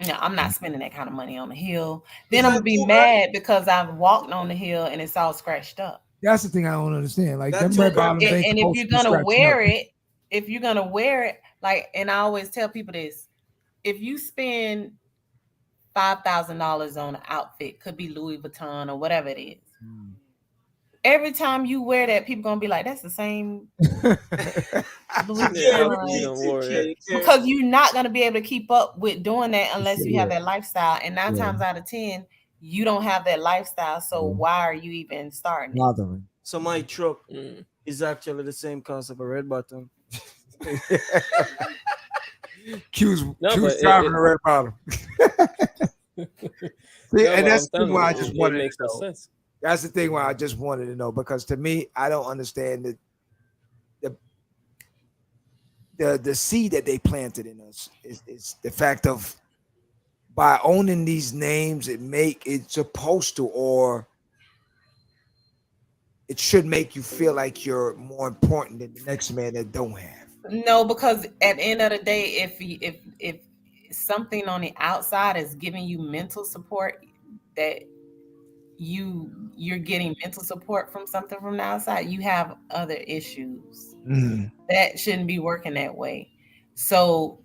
No, I'm not spending that kind of money on the hill. Then I'm gonna be mad because I've walked on the hill and it's all scratched up. That's the thing I don't understand. Like them red bottoms, and if you're gonna wear it, like, and I always tell people this: if you spend $5,000 on an outfit, could be Louis Vuitton or whatever it is. Every time you wear that, people gonna be like, "That's the same." Because you're not gonna be able to keep up with doing that unless you have that lifestyle. And 9 times out of 10, you don't have that lifestyle. So why are you even starting? So my truck is actually the same cost of a red bottom. Q's driving a red bottom. And that's the thing why I just wanted to know. That's the thing why I just wanted to know, because to me, I don't understand the seed that they planted in us is the fact of by owning these names, it's supposed to, or it should make you feel like you're more important than the next man that don't have. No, because at the end of the day, if something on the outside is giving you mental support, that you're getting mental support from something from the outside, you have other issues. That shouldn't be working that way. So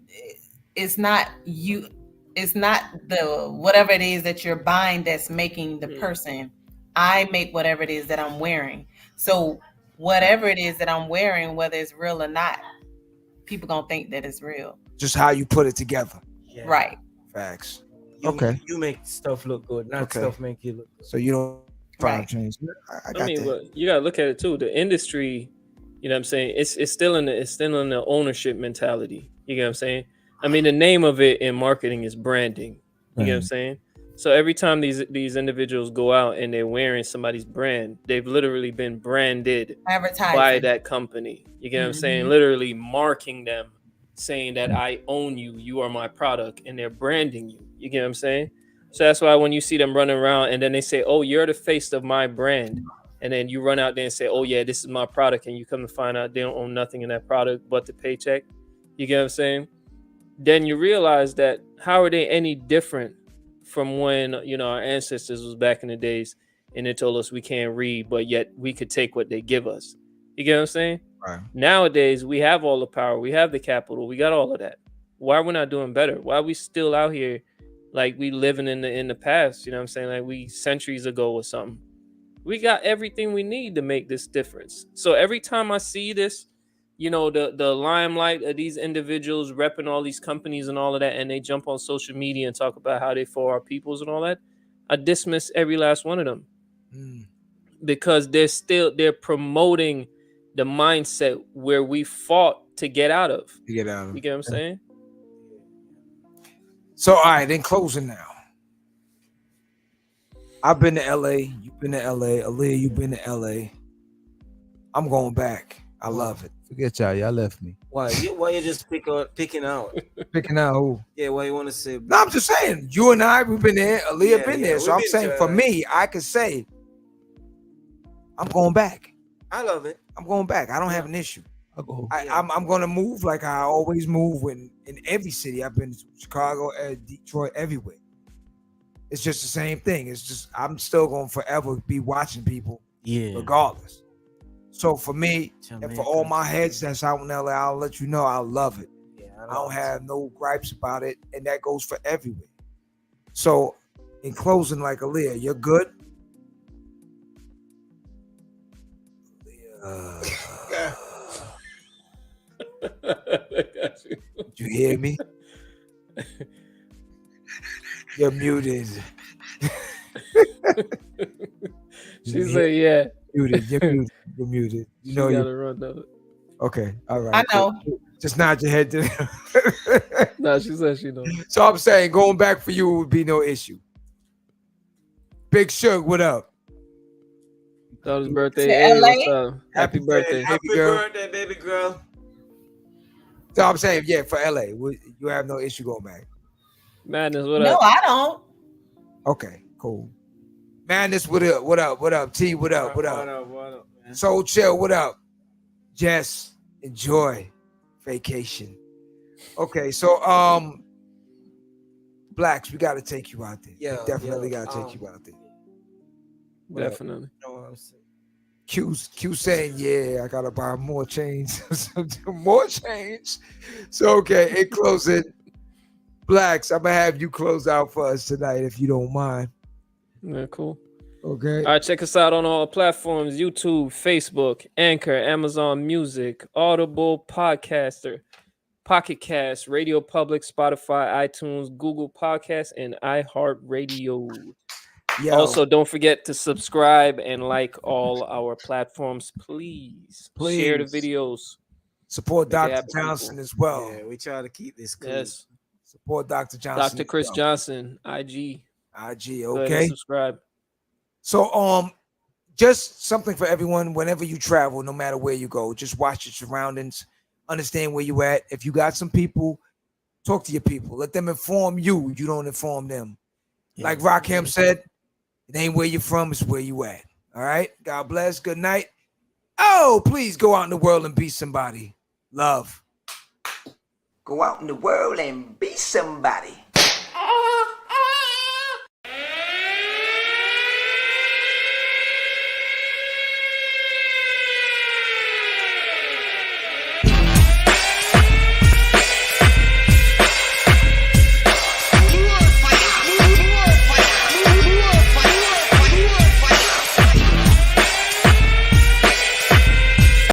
it's not the whatever it is that you're buying that's making the person. I make whatever it is that I'm wearing. So whatever it is that I'm wearing, whether it's real or not, people gonna think that it's real. Just how you put it together. Yeah. Right. Facts. You make stuff look good, not stuff make you look good. So you don't Right. change. I mean, but you gotta look at it too. The industry, you know what I'm saying? It's still in the ownership mentality. You get what I'm saying? I mean, the name of it in marketing is branding. You get what I'm saying? So every time these individuals go out and they're wearing somebody's brand, they've literally been branded by that company. You get what I'm saying? Literally marking them, saying that I own you, you are my product, and they're branding you. You get what I'm saying? So that's why when you see them running around and then they say, oh, you're the face of my brand. And then you run out there and say, oh, yeah, this is my product. And you come to find out they don't own nothing in that product but the paycheck. You get what I'm saying? Then you realize that how are they any different from when, our ancestors was back in the days and they told us we can't read, but yet we could take what they give us. You get what I'm saying? Right. Nowadays, we have all the power. We have the capital. We got all of that. Why are we not doing better? Why are we still out here like we living in the past? You know what I'm saying? Like we centuries ago or something. We got everything we need to make this difference. So every time I see this, the limelight of these individuals repping all these companies and all of that, and they jump on social media and talk about how they for our peoples and all that, I dismiss every last one of them. Because they're promoting the mindset where we fought to get out of. You get what I'm saying? So, all right, in closing now. I've been to LA. You've been to LA. Aaliyah, you've been to LA. I'm going back. I love it. Forget y'all. Y'all left me. Why you just picking out? Picking out who? Yeah, why you want to say? No, I'm just saying. You and I, we've been there. Aaliyah been there. So I'm saying for me, I could say I'm going back. I love it. I'm going back. I don't have an issue. I'm going to move like I always move in every city. I've been to Chicago, Detroit, everywhere. It's just the same thing. It's just I'm still going to forever be watching people, regardless. So for me, and for all my heads that's out in LA, I'll let you know I love it. I don't have no gripes about it, and that goes for everywhere. So, in closing, like Aaliyah, you're good. Did you hear me? You're muted. She said, "Yeah." Muted. You're muted. You know you gotta run though. Okay, all right. I know. Just nod your head to No, she said she knows. So I'm saying going back for you would be no issue. Big Suge, what up? Thought his birthday. Hey, what's up? Happy birthday. Happy birthday, baby girl. So I'm saying, yeah, for LA, you have no issue going back. Madness, what No, up? I don't. Okay, cool. Madness, what up? What up? What up? T, what up? What up? What up, man? Soul Chill, what up? Jess, enjoy vacation. Okay, so Blacks, we gotta take you out there. Yeah, we definitely gotta take you out there. Definitely. You know what I'm saying? Q saying, yeah, I gotta buy more chains. More chains. So okay, in closing, Blacks, I'm gonna have you close out for us tonight if you don't mind. Yeah, cool. Okay. All right, check us out on all platforms: YouTube, Facebook, Anchor, Amazon Music, Audible, Podcaster, Pocket Cast, Radio Public, Spotify, iTunes, Google Podcasts, and iHeartRadio. Yo. Also, don't forget to subscribe and like all our platforms, please. Share the videos. Support Dr. Johnson as well. Yeah, we try to keep this cool. Yes. Support Dr. Johnson. Dr. Chris Johnson, IG. Okay. Subscribe. So just something for everyone. Whenever you travel, no matter where you go, just watch your surroundings. understand where you at. If you got some people, talk to your people. Let them inform you. You don't inform them. Yeah. Like Rakim said, it ain't where you're from, it's where you at. All right? God bless. Good night. Oh, please go out in the world and be somebody. Love. Go out in the world and be somebody.